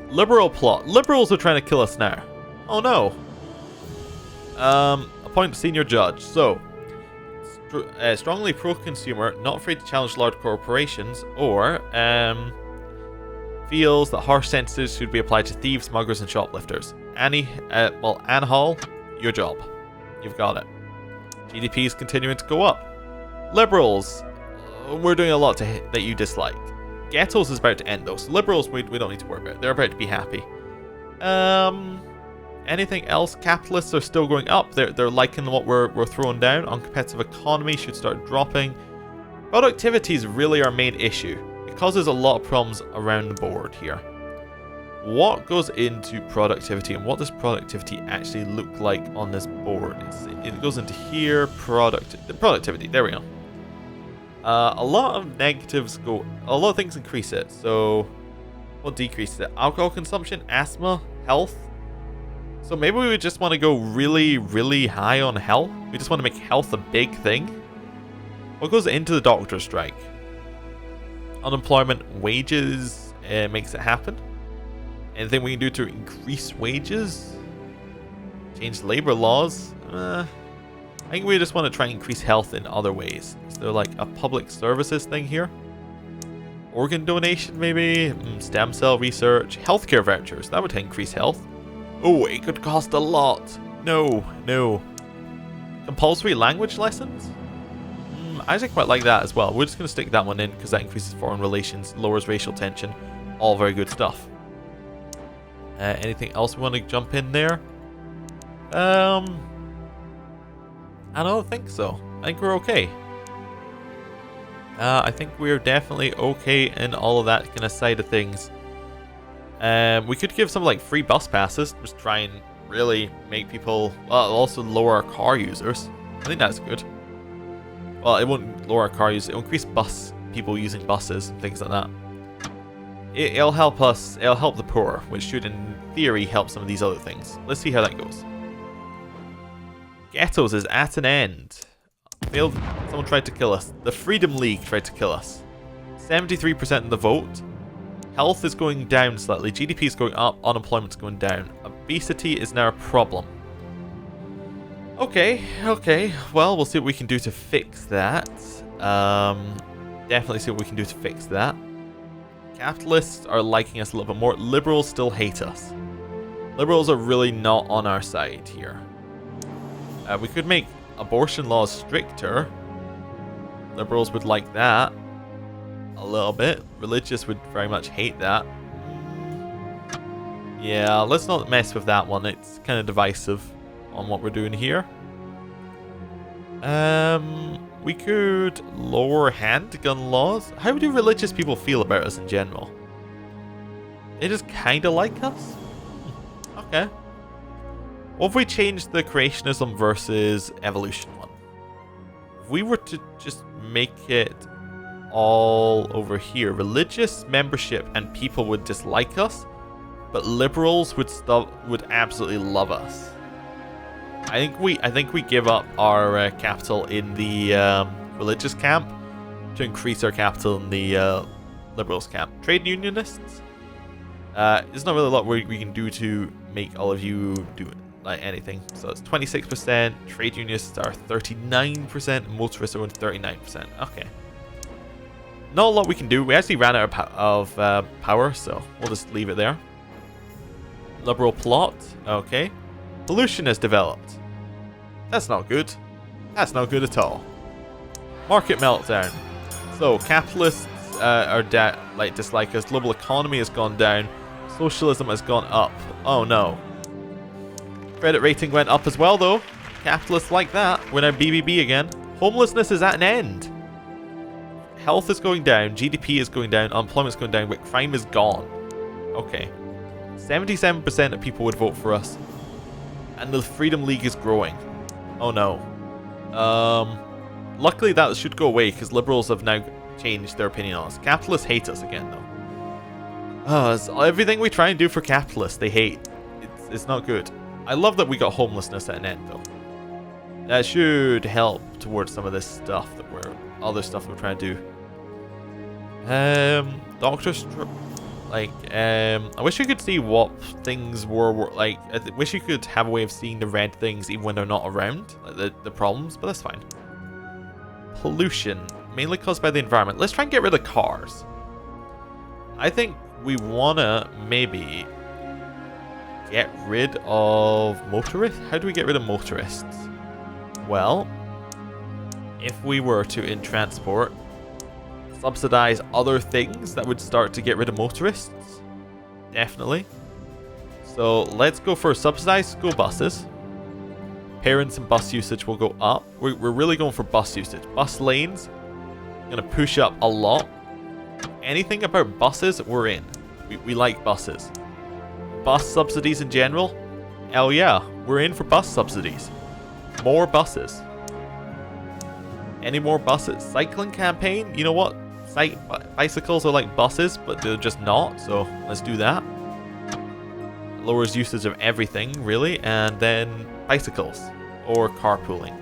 Liberal plot. Liberals are trying to kill us now. Oh, no. Appoint senior judge. So, strongly pro-consumer, not afraid to challenge large corporations, or feels that harsh sentences should be applied to thieves, smugglers, and shoplifters. Anne Hall, your job. You've got it. GDP is continuing to go up. Liberals, we're doing a lot that you dislike. Ghettos is about to end, though, so liberals we don't need to worry about. They're about to be happy. Anything else? Capitalists are still going up. They're liking what we're throwing down. Uncompetitive economy should start dropping. Productivity is really our main issue. It causes a lot of problems around the board here. What goes into productivity, and what does productivity actually look like on this board? It goes into here. Productivity. There we go. A lot of negatives go. A lot of things increase it. So, what decreases it? Alcohol consumption, asthma, health. So maybe we would just want to go really, really high on health. We just want to make health a big thing. What goes into the doctor strike? Unemployment, wages makes it happen. Anything we can do to increase wages? Change labor laws? I think we just want to try and increase health in other ways. Is there like a public services thing here? Organ donation maybe? Stem cell research? Healthcare vouchers? That would increase health. Oh, it could cost a lot. No. Compulsory language lessons? I actually quite like that as well. We're just going to stick that one in because that increases foreign relations, lowers racial tension. All very good stuff. Anything else we want to jump in there? I don't think so. I think we're okay. I think we're definitely okay in all of that kind of side of things. We could give some like free bus passes. Just try and really make people also lower our car users. I think that's good. Well, it won't lower our car use. It'll increase people using buses and things like that. It'll help us. It'll help the poor, which should, in theory, help some of these other things. Let's see how that goes. Ghettos is at an end. Failed. Someone tried to kill us. The Freedom League tried to kill us. 73% of the vote. Health is going down slightly. GDP is going up. Unemployment is going down. Obesity is now a problem. Okay. Well, we'll see what we can do to fix that. Definitely see what we can do to fix that. Capitalists are liking us a little bit more. Liberals still hate us. Liberals are really not on our side here. We could make abortion laws stricter. Liberals would like that a little bit. Religious would very much hate that. Yeah, let's not mess with that one. It's kind of divisive on what we're doing here. We could lower handgun laws. How do religious people feel about us in general? They just kind of like us? Okay. What if we change the creationism versus evolution one? If we were to just make it all over here, religious membership and people would dislike us, but liberals would absolutely love us. I think we give up our capital in the religious camp to increase our capital in the liberals camp. Trade unionists. There's not really a lot we can do to make all of you do like anything. So it's 26%. Trade unionists are 39%. Motorists are 39%. Okay. Not a lot we can do. We actually ran out of power, so we'll just leave it there. Liberal plot. Okay. Pollution has developed. That's not good. That's not good at all. Market meltdown. So capitalists are dislike us. Global economy has gone down. Socialism has gone up. Oh no. Credit rating went up as well though. Capitalists like that. We're now BBB again. Homelessness is at an end. Health is going down. GDP is going down. Unemployment is going down. But crime is gone. Okay. 77% of people would vote for us. And the Freedom League is growing. Oh no. Luckily that should go away because liberals have now changed their opinion on us. Capitalists hate us again though. Everything we try and do for capitalists they hate. It's not good. I love that we got homelessness at an end though. That should help towards some of this stuff other stuff we're trying to do. I wish you could see what things were like. I wish you could have a way of seeing the red things even when they're not around, like the problems, but that's fine. Pollution, mainly caused by the environment. Let's try and get rid of cars. I think we wanna maybe get rid of motorists. How do we get rid of motorists? Well, if we were to, in transport, subsidize other things that would start to get rid of motorists. Definitely. So let's go for subsidized school buses. Parents and bus usage will go up. We're really going for bus usage. Bus lanes, going to push up a lot. Anything about buses, we're in. We like buses. Bus subsidies in general, hell yeah, we're in for bus subsidies. More buses. Any more buses? Cycling campaign? You know what? Bicycles are like buses, but they're just not, so let's do that. Lowers usage of everything, really, and then bicycles or carpooling.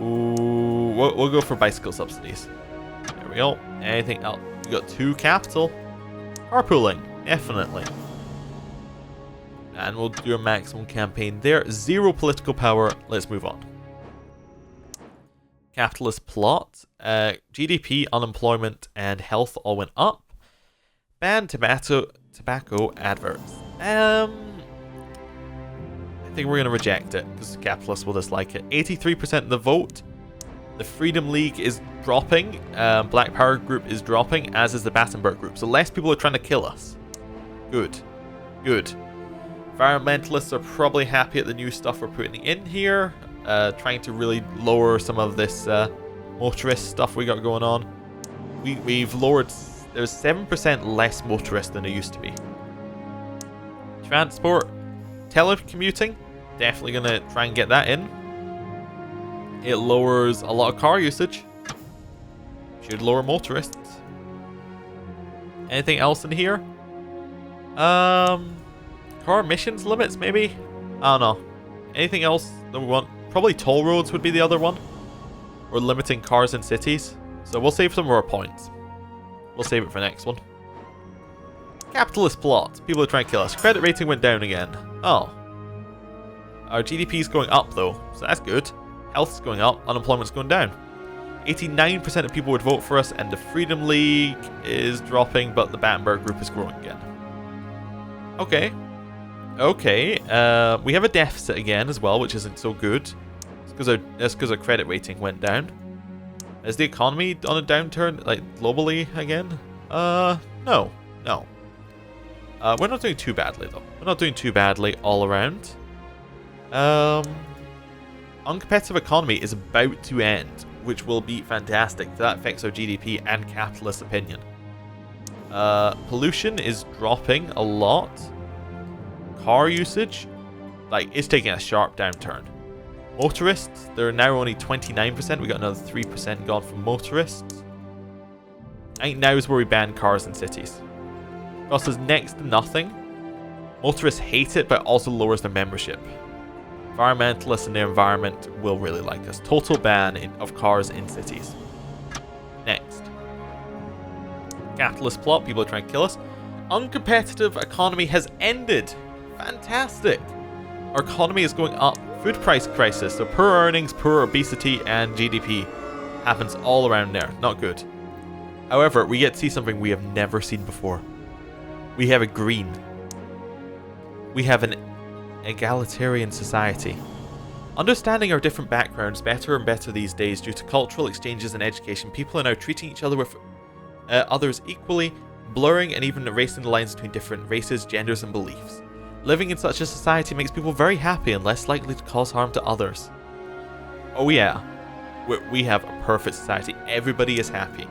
Ooh, we'll go for bicycle subsidies. There we go. Anything else? We got 2 capital. Carpooling, definitely. And we'll do a maximum campaign there. 0 political power. Let's move on. Capitalist plot. GDP, unemployment, and health all went up. Ban tobacco adverts. I think we're going to reject it because capitalists will dislike it. 83% of the vote. The Freedom League is dropping. Black Power Group is dropping, as is the Battenberg Group. So less people are trying to kill us. Good. Good. Environmentalists are probably happy at the new stuff we're putting in here. Trying to really lower some of this motorist stuff we got going on. We've lowered... There's 7% less motorists than there used to be. Transport. Telecommuting. Definitely going to try and get that in. It lowers a lot of car usage. Should lower motorists. Anything else in here? Car emissions limits, maybe? I don't know. Anything else that we want? Probably toll roads would be the other one. Or limiting cars in cities. So we'll save some more points. We'll save it for next one. Capitalist plot. People are trying to kill us. Credit rating went down again. Oh. Our GDP is going up though, so that's good. Health's going up, unemployment's going down. 89% of people would vote for us, and the Freedom League is dropping, but the Battenberg group is growing again. Okay. Okay. We have a deficit again as well, which isn't so good. That's because our credit rating went down. Is the economy on a downturn, like globally again? No. No. We're not doing too badly though. We're not doing too badly all around. Uncompetitive economy is about to end, which will be fantastic. That affects our GDP and capitalist opinion. Pollution is dropping a lot. Car usage, is taking a sharp downturn. Motorists, they're now only 29%. We got another 3% gone from motorists. I think now is where we ban cars in cities. Costs us next to nothing. Motorists hate it, but also lowers their membership. Environmentalists and their environment will really like us. Total ban of cars in cities. Next. Capitalist plot. People are trying to kill us. Uncompetitive economy has ended. Fantastic. Our economy is going up. Food price crisis. So poor earnings, poor obesity, and GDP happens all around there. Not good. However, we get to see something we have never seen before. We have a green. We have an egalitarian society. Understanding our different backgrounds better and better these days due to cultural exchanges and education, people are now treating each other with others equally, blurring and even erasing the lines between different races, genders, and beliefs. Living in such a society makes people very happy and less likely to cause harm to others. Oh yeah, we have a perfect society. Everybody is happy.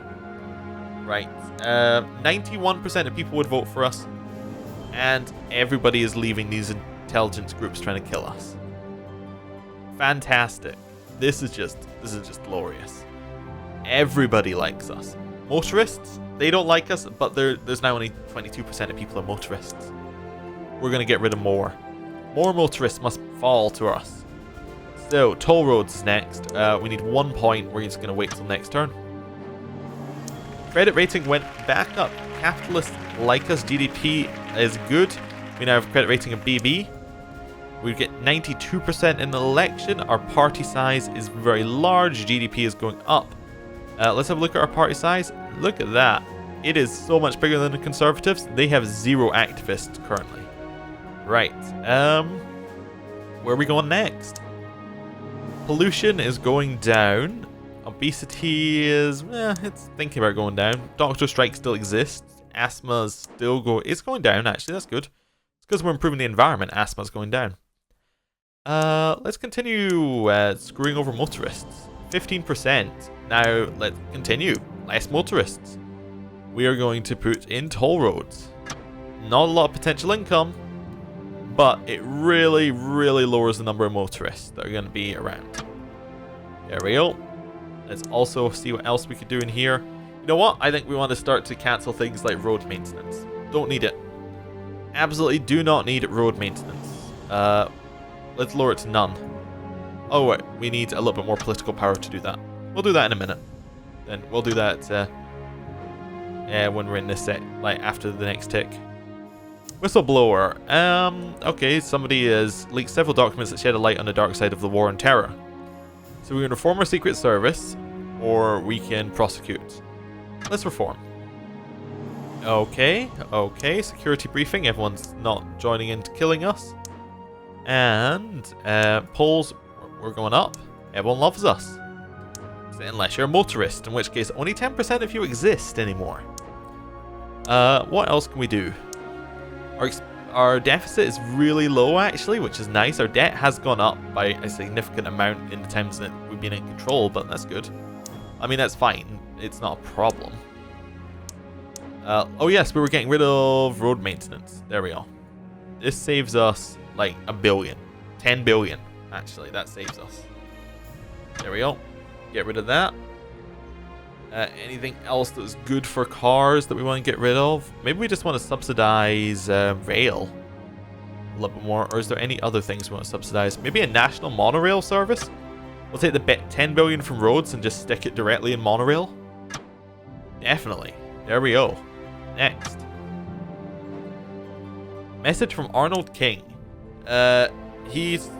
Right, 91% of people would vote for us, and everybody is leaving these intelligence groups trying to kill us. Fantastic. This is just glorious. Everybody likes us. Motorists, they don't like us, but there's now only 22% of people are motorists. We're going to get rid of more. More motorists must fall to us. So, toll roads is next. We need 1 point. We're just going to wait till next turn. Credit rating went back up. Capitalists like us. GDP is good. We now have a credit rating of BB. We get 92% in the election. Our party size is very large. GDP is going up. Let's have a look at our party size. Look at that. It is so much bigger than the Conservatives. They have 0 activists currently. Right. Where are we going next? Pollution is going down. Obesity is, it's thinking about going down. Doctor strike still exists. Asthma is still it's going down actually. That's good. It's because we're improving the environment. Asthma is going down. Let's continue screwing over motorists. 15%. Now let's continue. Less motorists. We are going to put in toll roads. Not a lot of potential income, but it really, really lowers the number of motorists that are going to be around. There we go. Let's also see what else we could do in here. You know what? I think we want to start to cancel things like road maintenance. Don't need it. Absolutely do not need road maintenance. Let's lower it to none. Oh wait, we need a little bit more political power to do that. We'll do that in a minute. Then we'll do that when we're in this set, after the next tick. Whistleblower. Okay, somebody has leaked several documents that shed a light on the dark side of the war on terror. So we can reform our Secret Service, or we can prosecute. Let's reform. Okay, security briefing. Everyone's not joining in to killing us. And polls, we're going up. Everyone loves us. Unless you're a motorist, in which case only 10% of you exist anymore. What else can we do? Our deficit is really low actually, which is nice. Our debt has gone up by a significant amount in the times that we've been in control, but that's good. I mean, that's fine. It's not a problem. Oh yes, we were getting rid of road maintenance. There we go. This saves us like $1 billion. 10 billion, actually. That saves us. There we go. Get rid of that. Anything else that's good for cars that we want to get rid of? Maybe we just want to subsidize rail a little bit more. Or is there any other things we want to subsidize? Maybe a national monorail service? We'll take the 10 billion from roads and just stick it directly in monorail. Definitely. There we go. Next. Message from Arnold King. His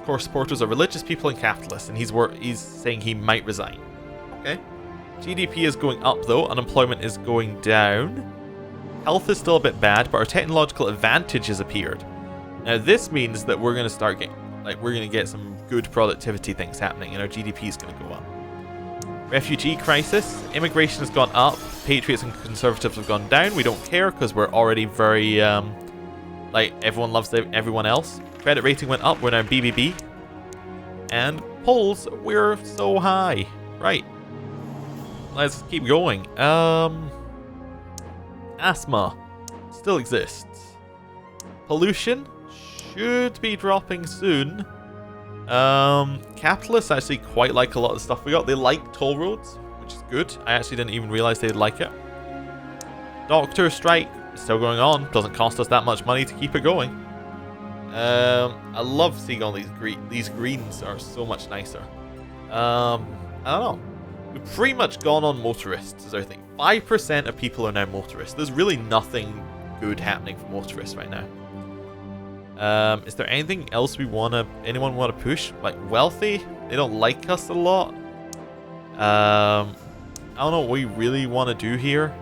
core supporters are religious people and capitalists, and he's saying he might resign. Okay. GDP is going up though, unemployment is going down. Health is still a bit bad, but our technological advantage has appeared. Now this means that we're going to start getting, we're going to get some good productivity things happening, and our GDP is going to go up. Refugee crisis, immigration has gone up, patriots and conservatives have gone down. We don't care because we're already very, everyone loves everyone else. Credit rating went up, we're now BBB. And polls, we're so high. Right. Let's keep going. Asthma still exists. Pollution should be dropping soon. Capitalists actually quite like a lot of the stuff we got. They like toll roads, which is good. I actually didn't even realize they'd like it. Doctor strike is still going on. Doesn't cost us that much money to keep it going. I love seeing all these greens are so much nicer. I don't know. We've pretty much gone on motorists, is everything. 5% of people are now motorists. There's really nothing good happening for motorists right now. Is there anything else anyone want to push? Like wealthy? They don't like us a lot. I don't know what we really want to do here.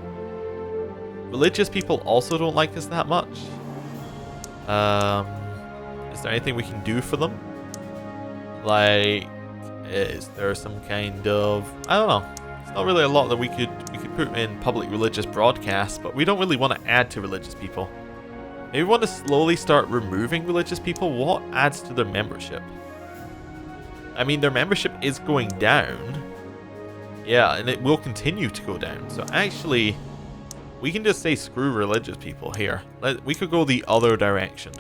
Religious people also don't like us that much. Is there anything we can do for them? Like, is there some kind of, I don't know. It's not really a lot that we could put in public religious broadcasts, but we don't really want to add to religious people. Maybe we want to slowly start removing religious people. What adds to their membership? I mean, their membership is going down. Yeah, and it will continue to go down. So actually, we can just say screw religious people here. We could go the other direction.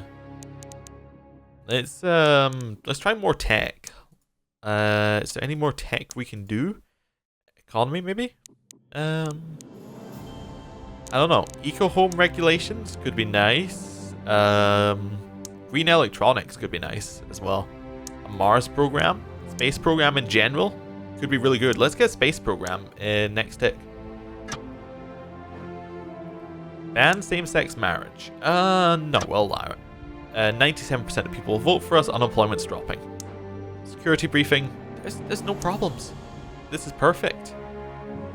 Let's try more tech. Is there any more tech we can do? Economy, maybe? I don't know. Eco-home regulations could be nice. Green electronics could be nice as well. A Mars program. Space program in general could be really good. Let's get space program in next tick. Ban same-sex marriage. No, we'll allow it. 97% of people will vote for us. Unemployment's dropping. Security briefing. There's no problems. This is perfect.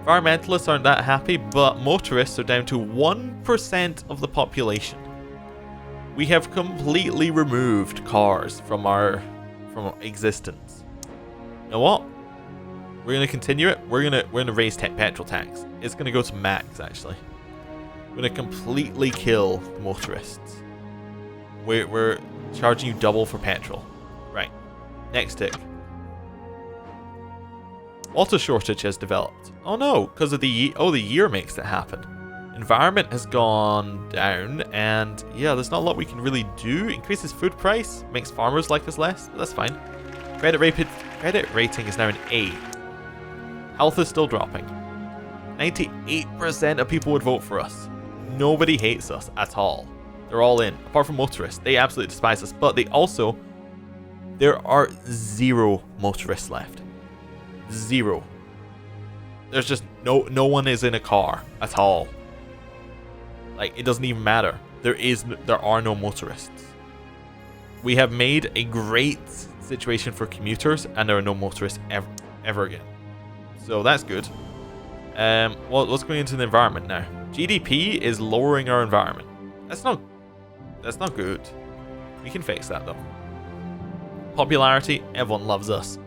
Environmentalists aren't that happy, but motorists are down to 1% of the population. We have completely removed cars from our existence. You know what? We're gonna continue it. We're gonna raise petrol tax. It's gonna go to max actually. We're gonna completely kill the motorists. We're charging you double for petrol. Right. Next tick. Water shortage has developed. Oh no, because of the year makes it happen. Environment has gone down, and yeah, there's not a lot we can really do. Increases food price, makes farmers like us less, but that's fine. Credit rating is now an A. Health is still dropping. 98% of people would vote for us. Nobody hates us at all. They're all in, apart from motorists. They absolutely despise us, but there are 0 motorists left. 0. There's just no one is in a car at all. Like, it doesn't even matter. There are no motorists. We have made a great situation for commuters, and there are no motorists ever again. So that's good. What's going into the environment now? GDP is lowering our environment. That's not good. We can fix that though. Popularity, everyone loves us.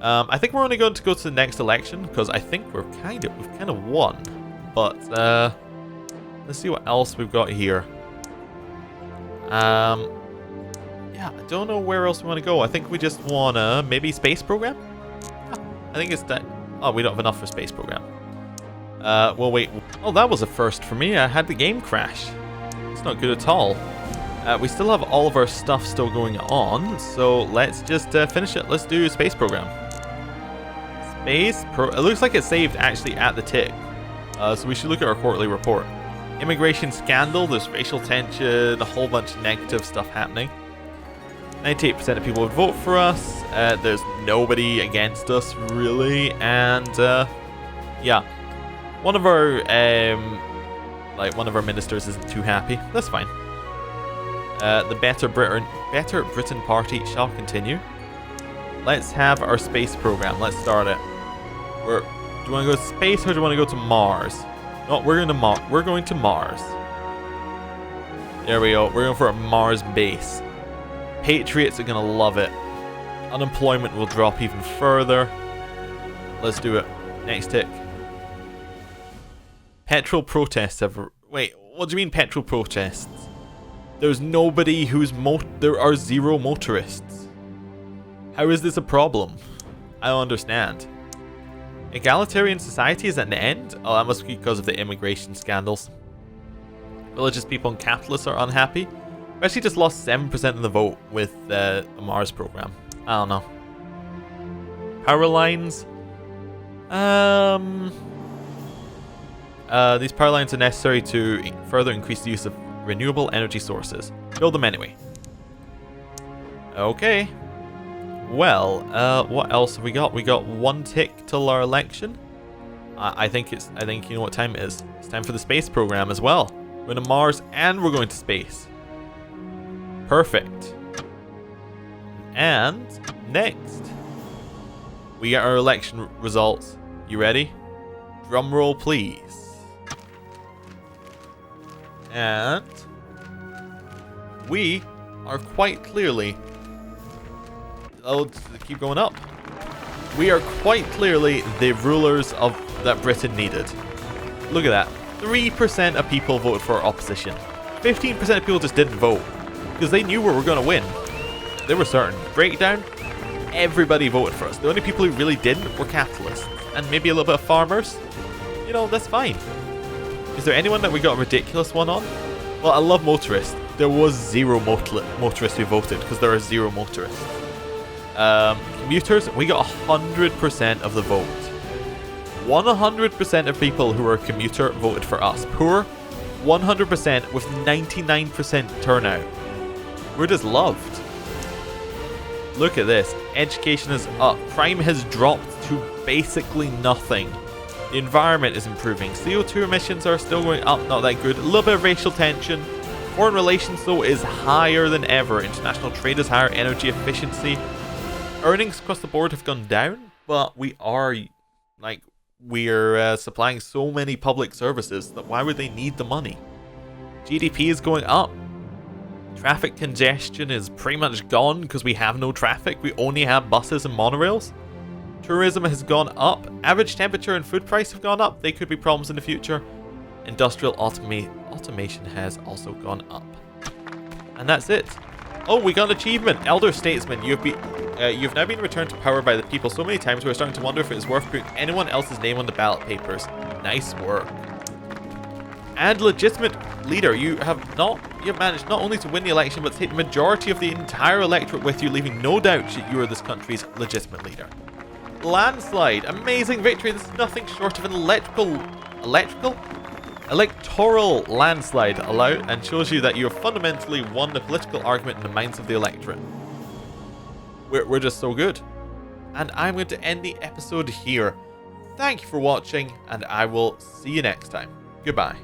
I think we're only going to go to the next election because I think we've kind of won. But let's see what else we've got here. Yeah, I don't know where else we want to go. I think we just wanna maybe space program. I think it's that. Oh, we don't have enough for space program. Well, wait. Oh, that was a first for me. I had the game crash. It's not good at all. We still have all of our stuff still going on, so let's just finish it. Let's do space program. It looks like it saved actually at the tick, so we should look at our quarterly report. Immigration scandal, there's racial tension, a whole bunch of negative stuff happening. 98% of people would vote for us. There's nobody against us really, and yeah, one of our ministers isn't too happy. That's fine. The Better Britain Party shall continue. Let's have our space program. Let's start it. Do you want to go to space or do you want to go to Mars? No, we're going to Mars. There we go. We're going for a Mars base. Patriots are gonna love it. Unemployment will drop even further. Let's do it. Next tick. Petrol protests have... Wait, what do you mean petrol protests? There's nobody who's... There are 0 motorists. How is this a problem? I don't understand. Egalitarian society is at an end? Oh, that must be because of the immigration scandals. Religious people and capitalists are unhappy. We actually just lost 7% of the vote with the Mars program. I don't know. Power lines. These power lines are necessary to further increase the use of renewable energy sources. Build them anyway. Okay. Well, what else have we got? We got 1 tick till our election. I think you know what time it is. It's time for the space program as well. We're going to Mars and we're going to space. Perfect. And next, we get our election results. You ready? Drum roll, please. And we are quite clearly... Oh, keep going up. We are quite clearly the rulers of that Britain needed. Look at that. 3% of people voted for our opposition. 15% of people just didn't vote because they knew we were going to win. They were certain. Breakdown, everybody voted for us. The only people who really didn't were capitalists and maybe a little bit of farmers. You know, that's fine. Is there anyone that we got a ridiculous one on? Well, I love motorists. There was 0 motorists who voted because there are 0 motorists. Commuters, we got 100% of the vote. 100% of people who are a commuter voted for us. Poor, 100% with 99% turnout. We're just loved. Look at this. Education is up. Crime has dropped to basically nothing. The environment is improving. CO2 emissions are still going up, not that good. A little bit of racial tension. Foreign relations, though, is higher than ever. International trade is higher. Energy efficiency. Earnings across the board have gone down, but we're supplying so many public services that why would they need the money? GDP is going up. Traffic congestion is pretty much gone because we have no traffic. We only have buses and monorails. Tourism has gone up. Average temperature and food price have gone up. They could be problems in the future. Industrial automation has also gone up. And that's it. Oh, we got an achievement. Elder Statesman, you've now been returned to power by the people so many times we're starting to wonder if it is worth putting anyone else's name on the ballot papers. Nice work. And legitimate leader, you have managed not only to win the election but to take the majority of the entire electorate with you, leaving no doubt that you are this country's legitimate leader. Landslide, amazing victory. This is nothing short of an electoral landslide allowed, and shows you that you have fundamentally won the political argument in the minds of the electorate. We're just so good. And I'm going to end the episode here. Thank you for watching, and I will see you next time. Goodbye.